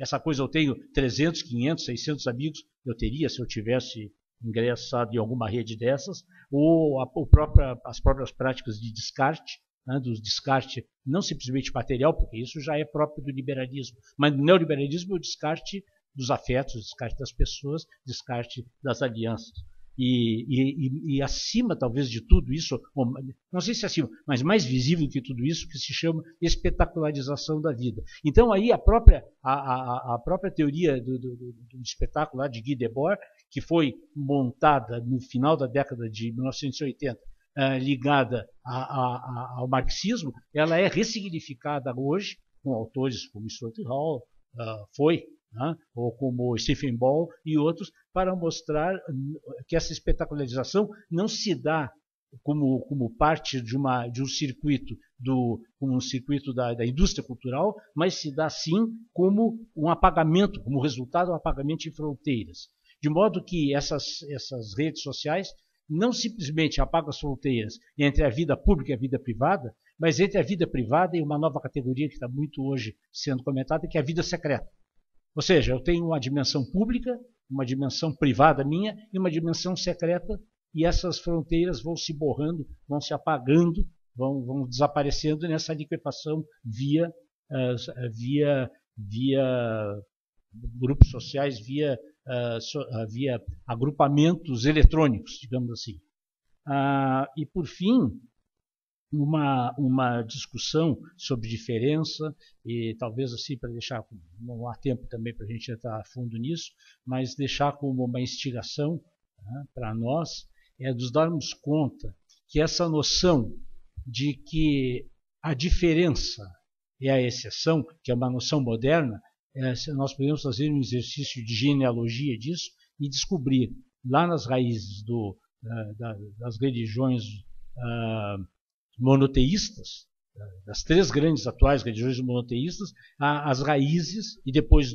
Essa coisa, eu tenho 300, 500, 600 amigos, eu teria se eu tivesse ingressado em alguma rede dessas, ou as próprias práticas de descarte, do descarte não simplesmente material, porque isso já é próprio do liberalismo, mas no neoliberalismo é o descarte dos afetos, o descarte das pessoas, descarte das alianças. E acima, talvez, de tudo isso, não sei se acima, mas mais visível que tudo isso, que se chama espetacularização da vida. Então, aí a própria teoria do espetáculo lá de Guy Debord, que foi montada no final da década de 1980, ligada ao marxismo, ela é ressignificada hoje, com autores como Stuart Hall, ou como Stephen Ball e outros, para mostrar que essa espetacularização não se dá como parte de um circuito da indústria cultural, mas se dá sim como um apagamento, como resultado do apagamento de fronteiras. De modo que essas redes sociais não simplesmente apagam as fronteiras entre a vida pública e a vida privada, mas entre a vida privada e uma nova categoria que está muito hoje sendo comentada, que é a vida secreta. Ou seja, eu tenho uma dimensão pública, uma dimensão privada minha e uma dimensão secreta, e essas fronteiras vão se borrando, vão se apagando, vão desaparecendo nessa liquefação via grupos sociais, via agrupamentos eletrônicos, digamos assim. E, por fim, uma discussão sobre diferença, e talvez assim, para deixar, não há tempo também para a gente entrar a fundo nisso, mas deixar como uma instigação, né, para nós, é nos darmos conta que essa noção de que a diferença é a exceção, que é uma noção moderna, nós podemos fazer um exercício de genealogia disso e descobrir lá nas raízes das religiões monoteístas, das três grandes atuais religiões monoteístas, as raízes, e depois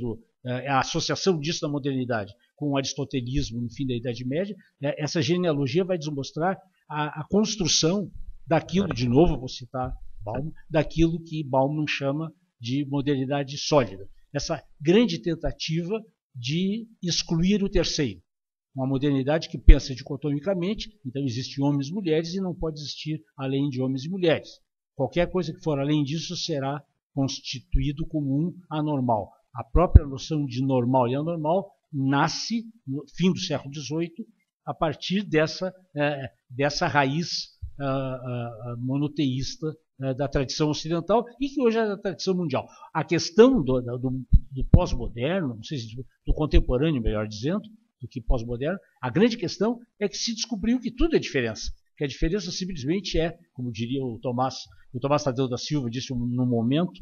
a associação disso na modernidade com o aristotelismo no fim da Idade Média, essa genealogia vai nos mostrar a construção daquilo, de novo vou citar Bauman, daquilo que Bauman chama de modernidade sólida. Essa grande tentativa de excluir o terceiro. Uma modernidade que pensa dicotomicamente, então existem homens e mulheres e não pode existir além de homens e mulheres. Qualquer coisa que for além disso será constituído como um anormal. A própria noção de normal e anormal nasce no fim do século XVIII a partir dessa raiz monoteísta da tradição ocidental e que hoje é da tradição mundial. A questão do pós-moderno, não sei se do contemporâneo, melhor dizendo, do que pós-moderno, a grande questão é que se descobriu que tudo é diferença. Que a diferença simplesmente como diria o Tomás Tadeu da Silva, disse num momento,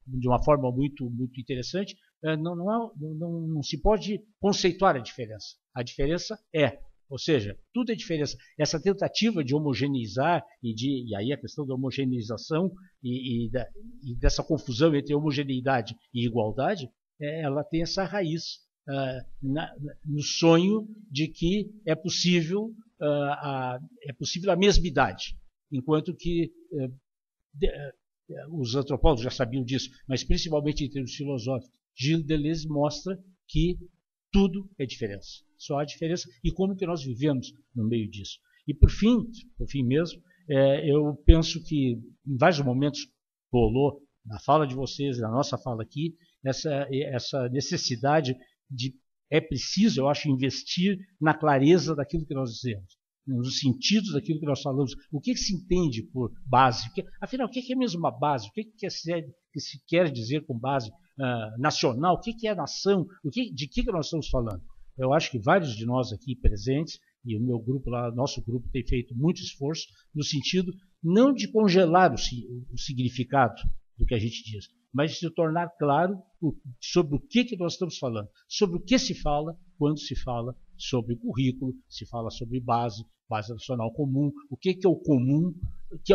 de uma forma muito, muito interessante, não se pode conceituar a diferença. A diferença ou seja, tudo é diferença. Essa tentativa de homogeneizar, e aí a questão da homogeneização e dessa confusão entre homogeneidade e igualdade, ela tem essa raiz no sonho de que é possível a mesma idade, enquanto que os antropólogos já sabiam disso, mas principalmente em termos filosóficos, Gilles Deleuze mostra que tudo é diferença, só há diferença e como que nós vivemos no meio disso. E por fim mesmo, eu penso que em vários momentos rolou na fala de vocês, na nossa fala aqui, essa necessidade é preciso, eu acho, investir na clareza daquilo que nós dizemos, nos sentidos daquilo que nós falamos. O que se entende por base? Afinal, o que é mesmo uma base? O que se quer dizer com base nacional? O que é nação? De que nós estamos falando? Eu acho que vários de nós aqui presentes, e o meu grupo lá, nosso grupo tem feito muito esforço no sentido não de congelar o significado do que a gente diz, mas de se tornar claro sobre o que nós estamos falando, sobre o que se fala quando se fala sobre currículo, se fala sobre base nacional comum, o que é o comum,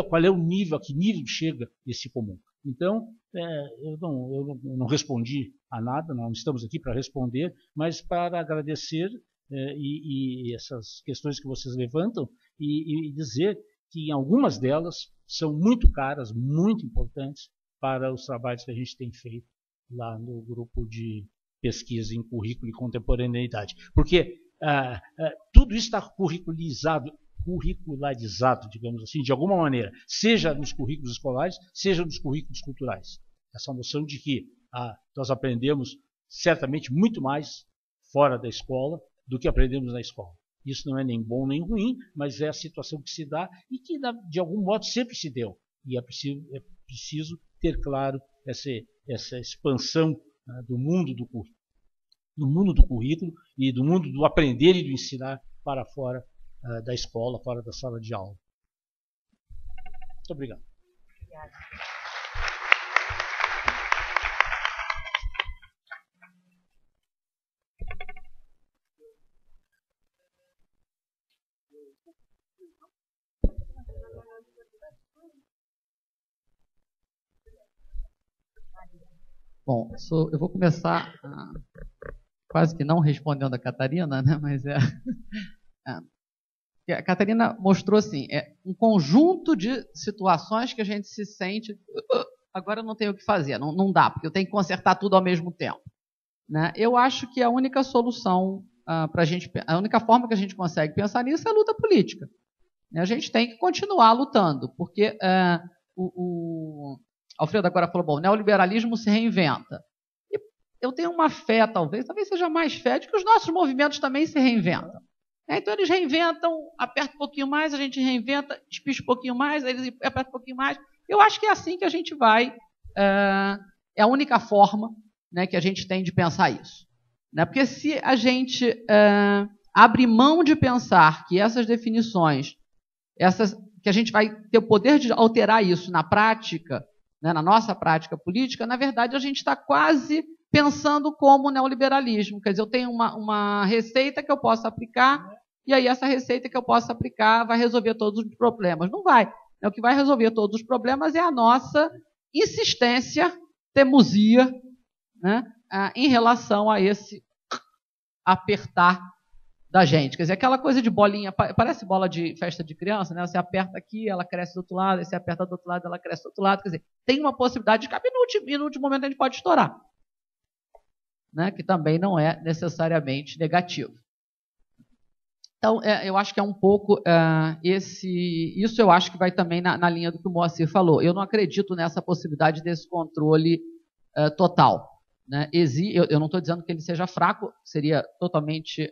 qual é o nível, a que nível chega esse comum. Então, eu não respondi a nada, não estamos aqui para responder, mas para agradecer e essas questões que vocês levantam e dizer que algumas delas são muito caras, muito importantes para os trabalhos que a gente tem feito lá no grupo de pesquisa em currículo e contemporaneidade. Porque tudo isso está curricularizado, digamos assim, de alguma maneira, seja nos currículos escolares, seja nos currículos culturais. Essa noção de que nós aprendemos certamente muito mais fora da escola do que aprendemos na escola. Isso não é nem bom nem ruim, mas é a situação que se dá e que, de algum modo, sempre se deu. E é preciso ter claro essa expansão do mundo do currículo e do mundo do aprender e do ensinar para fora da escola, fora da sala de aula. Muito obrigado. Obrigada. Bom, eu vou começar quase que não respondendo a Catarina, né? Mas A Catarina mostrou assim, um conjunto de situações que a gente se sente, agora eu não tenho o que fazer, não dá, porque eu tenho que consertar tudo ao mesmo tempo. Né? Eu acho que a única solução para a gente, a única forma que a gente consegue pensar nisso é a luta política. A gente tem que continuar lutando, porque o Alfredo agora falou, bom, o neoliberalismo se reinventa. E eu tenho uma fé, talvez seja mais fé, de que os nossos movimentos também se reinventam. Então eles reinventam, aperta um pouquinho mais, a gente reinventa, despicha um pouquinho mais, aí eles apertam um pouquinho mais. Eu acho que é assim que a gente vai, é a única forma, né, que a gente tem de pensar isso. Né? Porque se a gente abre mão de pensar que essas definições, que a gente vai ter o poder de alterar isso na prática, né, na nossa prática política, na verdade a gente está quase pensando como neoliberalismo. Quer dizer, eu tenho uma receita que eu posso aplicar, e aí essa receita que eu posso aplicar vai resolver todos os problemas. Não vai. O que vai resolver todos os problemas é a nossa insistência, teimosia, né, em relação a esse apertar da gente. Quer dizer, aquela coisa de bolinha, parece bola de festa de criança, né? Você aperta aqui, ela cresce do outro lado, aí você aperta do outro lado, ela cresce do outro lado. Quer dizer, tem uma possibilidade de que no último momento a gente pode estourar. Né, que também não é necessariamente negativo. Então, eu acho que é um pouco isso eu acho que vai também na linha do que o Moacir falou. Eu não acredito nessa possibilidade desse controle total. Né? Eu não estou dizendo que ele seja fraco, seria totalmente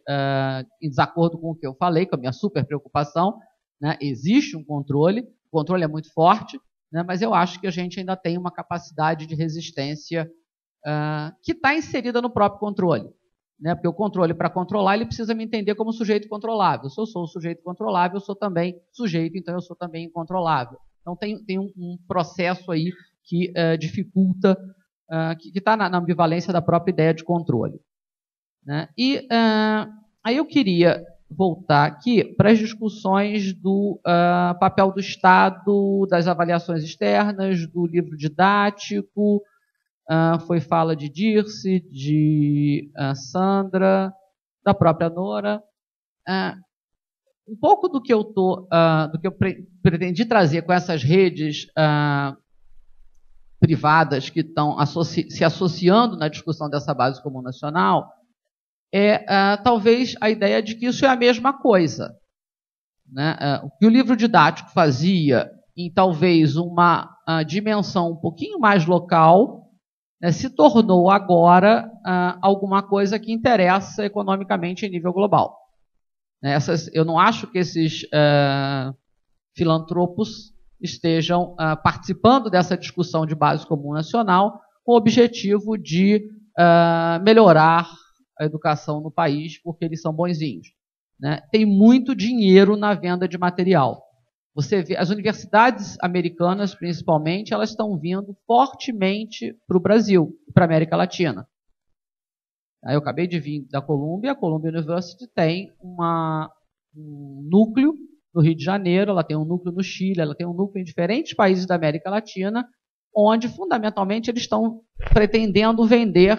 em desacordo com o que eu falei, com a minha super preocupação. Né? Existe um controle, o controle é muito forte, né? Mas eu acho que a gente ainda tem uma capacidade de resistência que está inserida no próprio controle. Né? Porque o controle, para controlar, ele precisa me entender como sujeito controlável. Se eu sou o sujeito controlável, eu sou também sujeito, então eu sou também incontrolável. Então tem um processo aí que dificulta, que está na ambivalência da própria ideia de controle. Né? E aí eu queria voltar aqui para as discussões do papel do Estado, das avaliações externas, do livro didático. Foi fala de Dirce, de Sandra, da própria Nora. Um pouco do que eu pretendi trazer com essas redes privadas que estão se associando na discussão dessa base comum nacional talvez a ideia de que isso é a mesma coisa. Né? O que o livro didático fazia em talvez uma dimensão um pouquinho mais local, se tornou agora alguma coisa que interessa economicamente em nível global. Eu não acho que esses filantropos estejam participando dessa discussão de base comum nacional com o objetivo de melhorar a educação no país, porque eles são bonzinhos. Né? Tem muito dinheiro na venda de material. Você vê, as universidades americanas, principalmente, elas estão vindo fortemente para o Brasil, para a América Latina. Eu acabei de vir da Columbia, a Columbia University tem um núcleo no Rio de Janeiro, ela tem um núcleo no Chile, ela tem um núcleo em diferentes países da América Latina, onde, fundamentalmente, eles estão pretendendo vender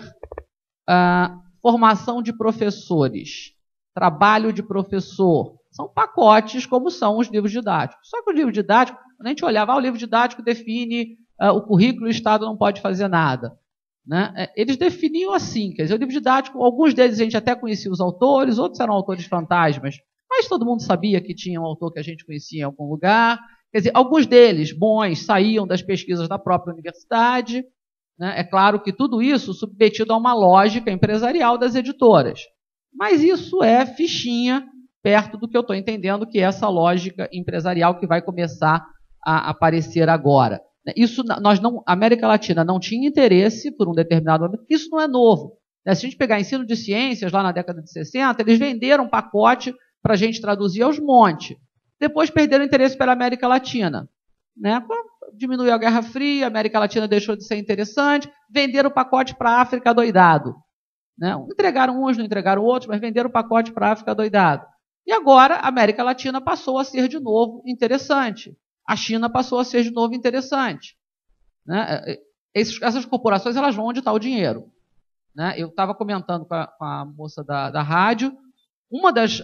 formação de professores, trabalho de professor. São pacotes como são os livros didáticos. Só que o livro didático, quando a gente olhava, o livro didático define o currículo, o Estado não pode fazer nada. Né? Eles definiam assim, quer dizer, o livro didático, alguns deles a gente até conhecia os autores, outros eram autores fantasmas, mas todo mundo sabia que tinha um autor que a gente conhecia em algum lugar. Quer dizer, alguns deles, bons, saíam das pesquisas da própria universidade. Né? É claro que tudo isso submetido a uma lógica empresarial das editoras. Mas isso é fichinha perto do que eu estou entendendo que é essa lógica empresarial que vai começar a aparecer agora. Isso a América Latina não tinha interesse por um determinado momento, isso não é novo. Se a gente pegar ensino de ciências lá na década de 60, eles venderam um pacote para a gente traduzir aos montes. Depois perderam interesse pela América Latina. Né? Diminuiu a Guerra Fria, a América Latina deixou de ser interessante, venderam o pacote para a África doidado. Né? Entregaram uns, não entregaram outros, mas venderam o pacote para a África doidado. E agora a América Latina passou a ser de novo interessante. A China passou a ser de novo interessante. Né? Essas corporações elas vão onde está o dinheiro. Né? Eu estava comentando com a moça da rádio, uma das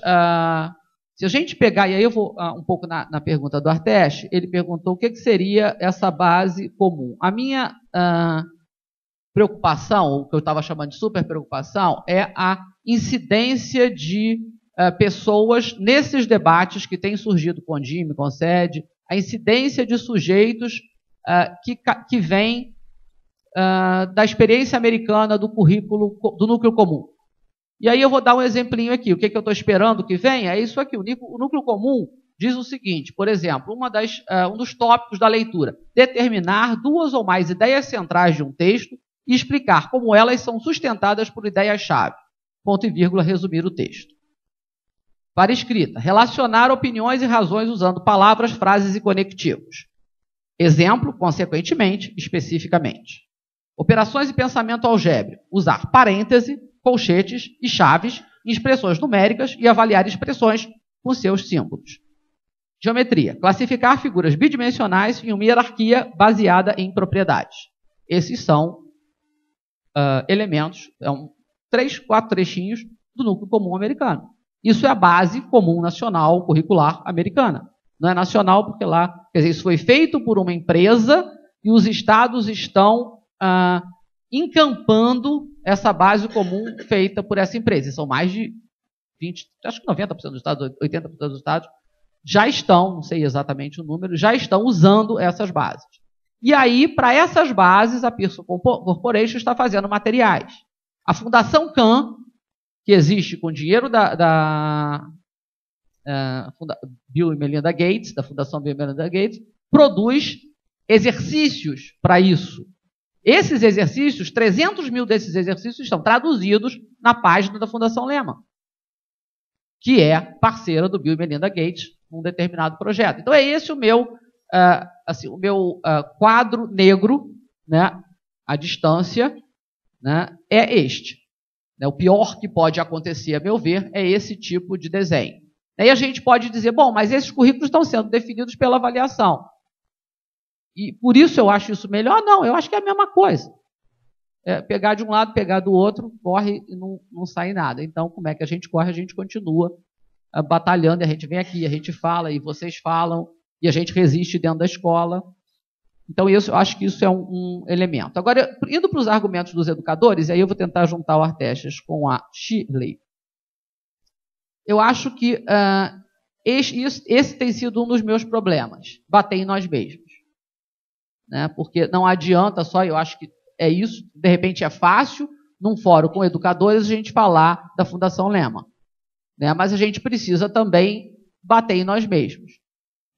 Se a gente pegar, e aí eu vou um pouco na pergunta do Arteche, ele perguntou o que seria essa base comum. A minha preocupação, o que eu estava chamando de super preocupação, é a incidência de pessoas nesses debates que têm surgido com o DIME, com o SED, a incidência de sujeitos que vêm da experiência americana do currículo, do núcleo comum. E aí eu vou dar um exemplinho aqui. O que eu estou esperando que venha? É isso aqui. O núcleo comum diz o seguinte, por exemplo, um dos tópicos da leitura, determinar 2 ou mais ideias centrais de um texto e explicar como elas são sustentadas por ideias-chave. Ponto e vírgula, resumir o texto. Para escrita, relacionar opiniões e razões usando palavras, frases e conectivos. Exemplo, consequentemente, especificamente. Operações e pensamento algébrico, usar parêntese, colchetes e chaves em expressões numéricas e avaliar expressões com seus símbolos. Geometria, classificar figuras bidimensionais em uma hierarquia baseada em propriedades. Esses são elementos, 3, 4 trechinhos do núcleo comum americano. Isso é a base comum nacional curricular americana. Não é nacional porque lá, quer dizer, isso foi feito por uma empresa e os estados estão encampando essa base comum feita por essa empresa. E são mais de 20, acho que 90% dos estados, 80% dos estados já estão, não sei exatamente o número, já estão usando essas bases. E aí, para essas bases, a Pearson Corporation está fazendo materiais. A Fundação Kahn, que existe com dinheiro da Bill e Melinda Gates, da Fundação Bill e Melinda Gates, produz exercícios para isso. Esses exercícios, 300 mil desses exercícios estão traduzidos na página da Fundação Lehman, que é parceira do Bill e Melinda Gates num determinado projeto. Então é esse o meu quadro negro, né, à distância, né, é este. O pior que pode acontecer, a meu ver, é esse tipo de desenho. Aí a gente pode dizer, bom, mas esses currículos estão sendo definidos pela avaliação. E por isso eu acho isso melhor? Não, eu acho que é a mesma coisa. Pegar de um lado, pegar do outro, corre e não sai nada. Então, como é que a gente corre? A gente continua batalhando, e a gente vem aqui, a gente fala, e vocês falam, e a gente resiste dentro da escola. Então, eu acho que isso é um elemento. Agora, indo para os argumentos dos educadores, e aí eu vou tentar juntar o Artestes com a Shirley. Eu acho que esse tem sido um dos meus problemas, bater em nós mesmos. Né? Porque não adianta só, eu acho que é isso, de repente é fácil, num fórum com educadores, a gente falar da Fundação Lehman. Né? Mas a gente precisa também bater em nós mesmos.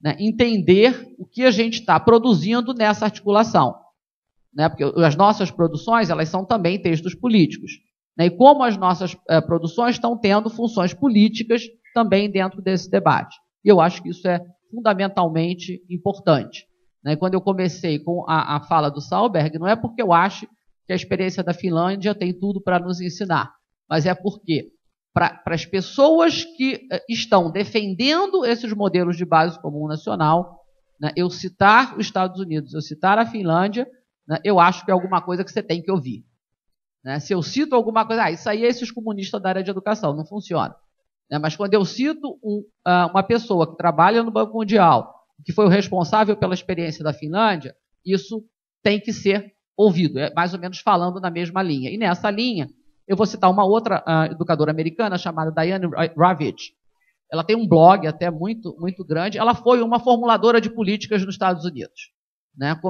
Né? Entender o que a gente está produzindo nessa articulação. Né? Porque as nossas produções, elas são também textos políticos. Né? E como as nossas produções estão tendo funções políticas também dentro desse debate. E eu acho que isso é fundamentalmente importante. Né? Quando eu comecei com a fala do Sahlberg, não é porque eu acho que a experiência da Finlândia tem tudo para nos ensinar, mas é porque, para as pessoas que estão defendendo esses modelos de base comum nacional, né, eu citar os Estados Unidos, eu citar a Finlândia, né, eu acho que é alguma coisa que você tem que ouvir. Né? Se eu cito alguma coisa, isso aí é esses comunistas da área de educação, não funciona. Né? Mas quando eu cito uma pessoa que trabalha no Banco Mundial, que foi o responsável pela experiência da Finlândia, isso tem que ser ouvido, é mais ou menos falando na mesma linha. E nessa linha, eu vou citar uma outra educadora americana chamada Diane Ravitch. Ela tem um blog até muito, muito grande. Ela foi uma formuladora de políticas nos Estados Unidos. Né?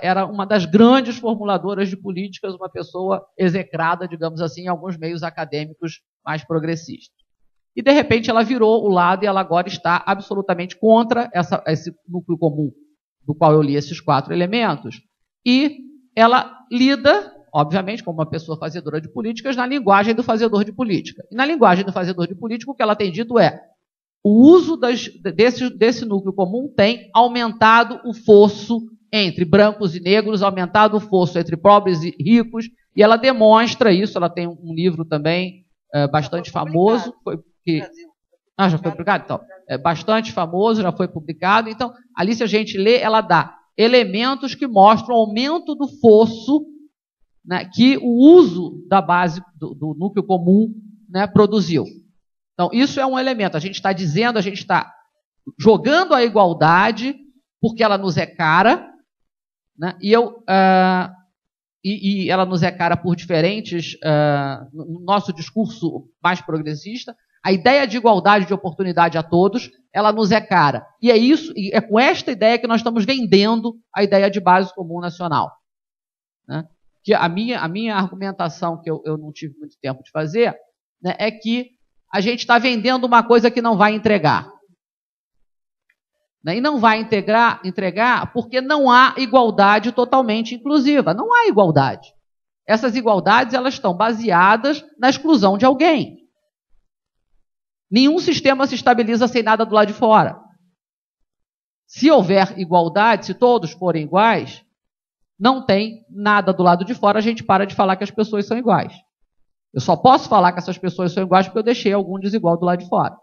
Era uma das grandes formuladoras de políticas, uma pessoa execrada, digamos assim, em alguns meios acadêmicos mais progressistas. E, de repente, ela virou o lado e ela agora está absolutamente contra esse núcleo comum, do qual eu li esses 4 elementos. E ela lida, obviamente, como uma pessoa fazedora de políticas, na linguagem do fazedor de política. E na linguagem do fazedor de política, o que ela tem dito é: o uso desse núcleo comum tem aumentado o fosso entre brancos e negros, aumentado o fosso entre pobres e ricos, e ela demonstra isso. Ela tem um livro também bastante famoso. Já foi publicado? Então, é bastante famoso, já foi publicado. Então, ali, se a gente lê, ela dá elementos que mostram o aumento do fosso, né, que o uso da base do núcleo comum, né, produziu. Então, isso é um elemento. A gente está dizendo, a gente está jogando a igualdade porque ela nos é cara, né? E ela nos é cara por diferentes, no nosso discurso mais progressista, a ideia de igualdade de oportunidade a todos, ela nos é cara. E é isso, e é com esta ideia que nós estamos vendendo a ideia de base comum nacional, né? Que a minha argumentação, que eu não tive muito tempo de fazer, né, é que a gente está vendendo uma coisa que não vai entregar. E não vai entregar porque não há igualdade totalmente inclusiva. Não há igualdade. Essas igualdades elas estão baseadas na exclusão de alguém. Nenhum sistema se estabiliza sem nada do lado de fora. Se houver igualdade, se todos forem iguais, não tem nada do lado de fora, a gente para de falar que as pessoas são iguais. Eu só posso falar que essas pessoas são iguais porque eu deixei algum desigual do lado de fora.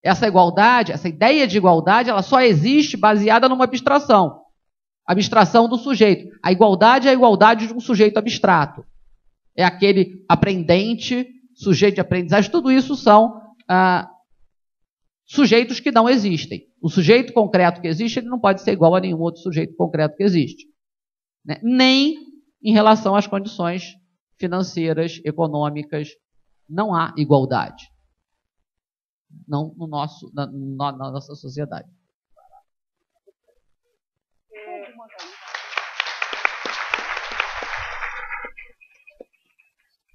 Essa igualdade, essa ideia de igualdade, ela só existe baseada numa abstração. Abstração do sujeito. A igualdade é a igualdade de um sujeito abstrato. É aquele aprendente, sujeito de aprendizagem, tudo isso são sujeitos que não existem. O sujeito concreto que existe, ele não pode ser igual a nenhum outro sujeito concreto que existe, né? Nem em relação às condições financeiras, econômicas, não há igualdade. Não na nossa sociedade.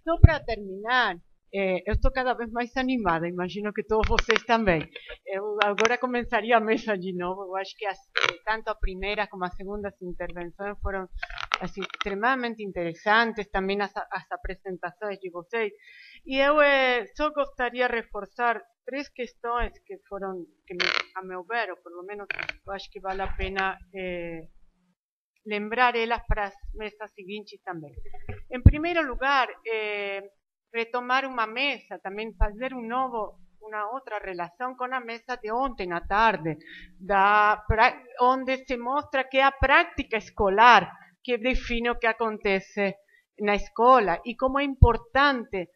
Só para terminar, eu estou cada vez mais animada, imagino que todos vocês também. Eu agora começaria a mesa de novo. Eu acho que tanto a primeira como a segunda intervenções foram assim, extremamente interessantes, também as apresentações de vocês. E eu só gostaria de reforçar 3 questões que foram, a meu ver, ou pelo menos eu acho que vale a pena lembrar elas para as mesas seguintes também. Em primeiro lugar, retomar uma mesa, também fazer uma outra relação com a mesa de ontem à tarde, onde se mostra que é a prática escolar que define o que acontece na escola e como é importante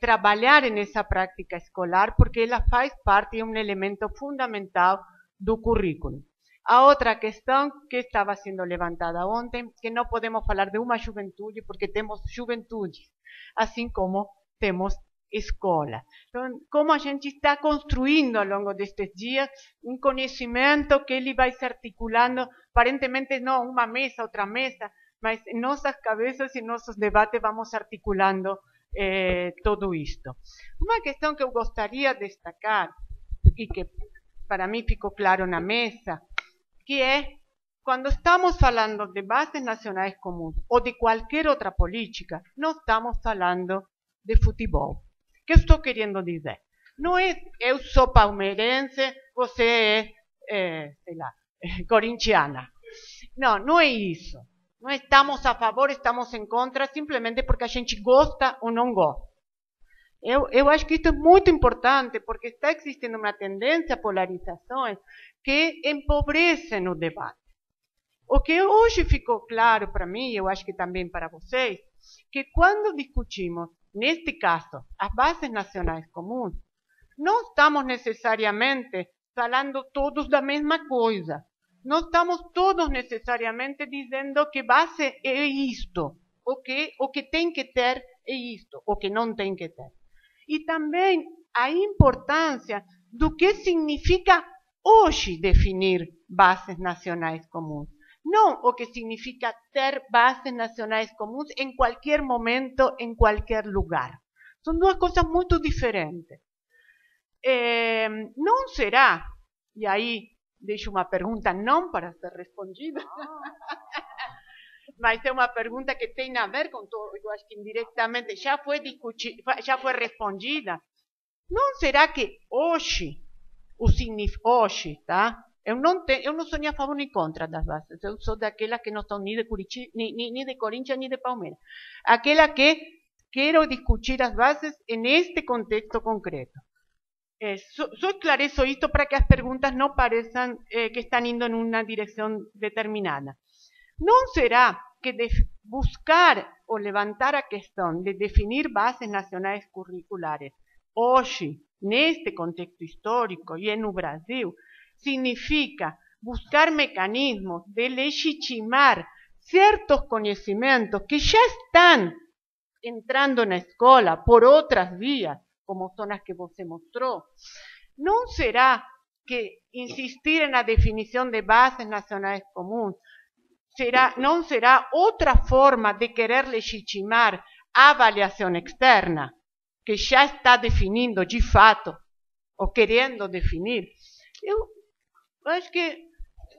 trabalhar nessa prática escolar, porque ela faz parte de um elemento fundamental do currículo. A outra questão que estava sendo levantada ontem, que não podemos falar de uma juventude, porque temos juventudes, assim como temos escola. Então, como a gente está construindo ao longo destes dias um conhecimento que ele vai se articulando, aparentemente não uma mesa, outra mesa, mas em nossas cabeças e nossos debates vamos articulando tudo isto. Uma questão que eu gostaria de destacar, e que para mim ficou claro na mesa, que é, quando estamos falando de bases nacionais comuns ou de qualquer outra política, não estamos falando de futebol. O que eu estou querendo dizer? Não é eu sou palmeirense, você sei lá, corintiana. Não, não é isso. Não estamos a favor, estamos em contra, simplesmente porque a gente gosta ou não gosta. Eu acho que isso é muito importante, porque está existindo uma tendência a polarizações que empobrecem o debate. O que hoje ficou claro para mim, e eu acho que também para vocês, que quando discutimos, neste caso, as bases nacionais comuns, não estamos necessariamente falando todos da mesma coisa. Não estamos todos necessariamente dizendo que base é isto, o que tem que ter é isto, o que não tem que ter. E também a importância do que significa hoje definir bases nacionais comuns. Não o que significa ter bases nacionais comuns em qualquer momento, em qualquer lugar. São duas coisas muito diferentes. Não será, e aí deixo uma pergunta não para ser respondida, mas é uma pergunta que tem a ver com todo, eu acho que indiretamente já foi discutida, já foi respondida. Não será que hoje, hoje, tá? Eu não sou nem a favor nem contra das bases. Eu sou daquelas que não são nem de Curitiba, nem de Corinthians, nem de Palmeiras. Aquela que quero discutir as bases neste contexto concreto. Só esclareço isto para que as perguntas não pareçam que estão indo em uma direção determinada. Não será que buscar ou levantar a questão de definir bases nacionais curriculares hoje, neste contexto histórico e no Brasil, significa buscar mecanismos de legitimar certos conhecimentos que já estão entrando na escola por outras vias, como são as que você mostrou. Não será que insistir na definição de bases nacionais comuns não será outra forma de querer legitimar a avaliação externa, que já está definindo de fato, ou querendo definir? Eu acho que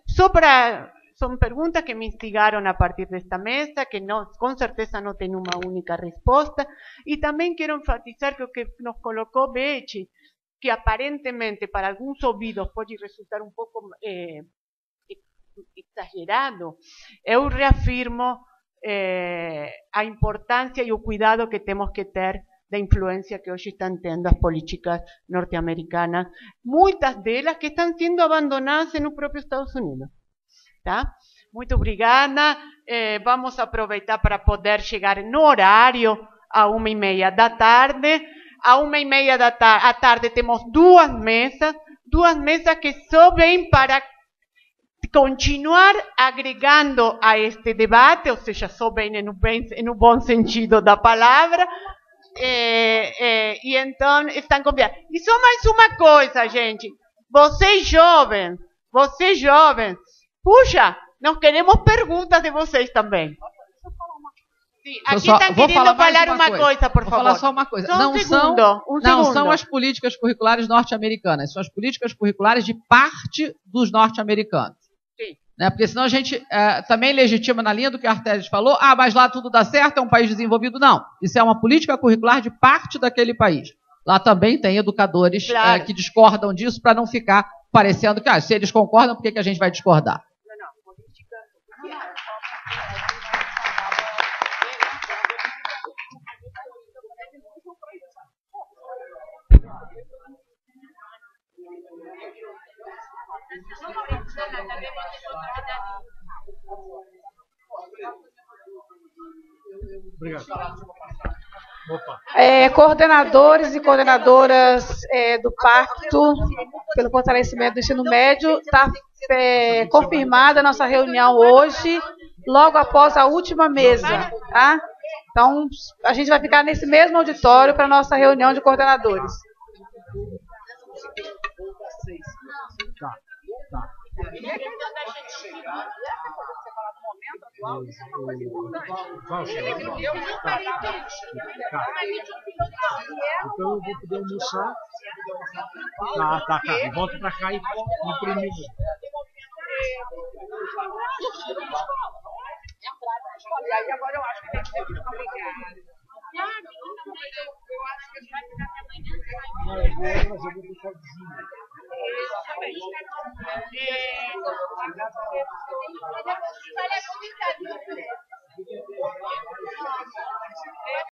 são perguntas que me instigaram a partir desta mesa, que com certeza não tem uma única resposta, e também quero enfatizar que o que nos colocou Betty, que aparentemente para alguns ouvidos pode resultar um pouco exagerado, eu reafirmo a importância e o cuidado que temos que ter da influência que hoje estão tendo as políticas norte-americanas, muitas delas que estão sendo abandonadas no próprio Estados Unidos. Tá? Muito obrigada. Vamos aproveitar para poder chegar no horário, a 1:30 da tarde. A 1:30 da tarde temos duas mesas que só vêm para continuar agregando a este debate, ou seja, só vêm no bom sentido da palavra. E então estão convidados. E só mais uma coisa, gente. Vocês jovens, puxa, nós queremos perguntas de vocês também. Sim, aqui está querendo falar uma coisa, por favor. Vou falar só uma coisa. Não são as políticas curriculares norte-americanas, são as políticas curriculares de parte dos norte-americanos. Sim. Né? Porque senão a gente também legitima na linha do que a Arteles falou, mas lá tudo dá certo, é um país desenvolvido. Não, isso é uma política curricular de parte daquele país. Lá também tem educadores que discordam disso para não ficar parecendo que se eles concordam, por que a gente vai discordar? Obrigado. Coordenadores e coordenadoras do Pacto pelo Fortalecimento do Ensino Médio, está confirmada a nossa reunião hoje, logo após a última mesa. Tá? Então, a gente vai ficar nesse mesmo auditório para a nossa reunião de coordenadores. Tá. Então eu vou poder almoçar. Tá. Volta pra cá e imprimir. E aí agora eu acho que tem que ser obrigado. Eu acho que a gente vai ficar até amanhã. Não, eu vou deixar vizinho. Olha,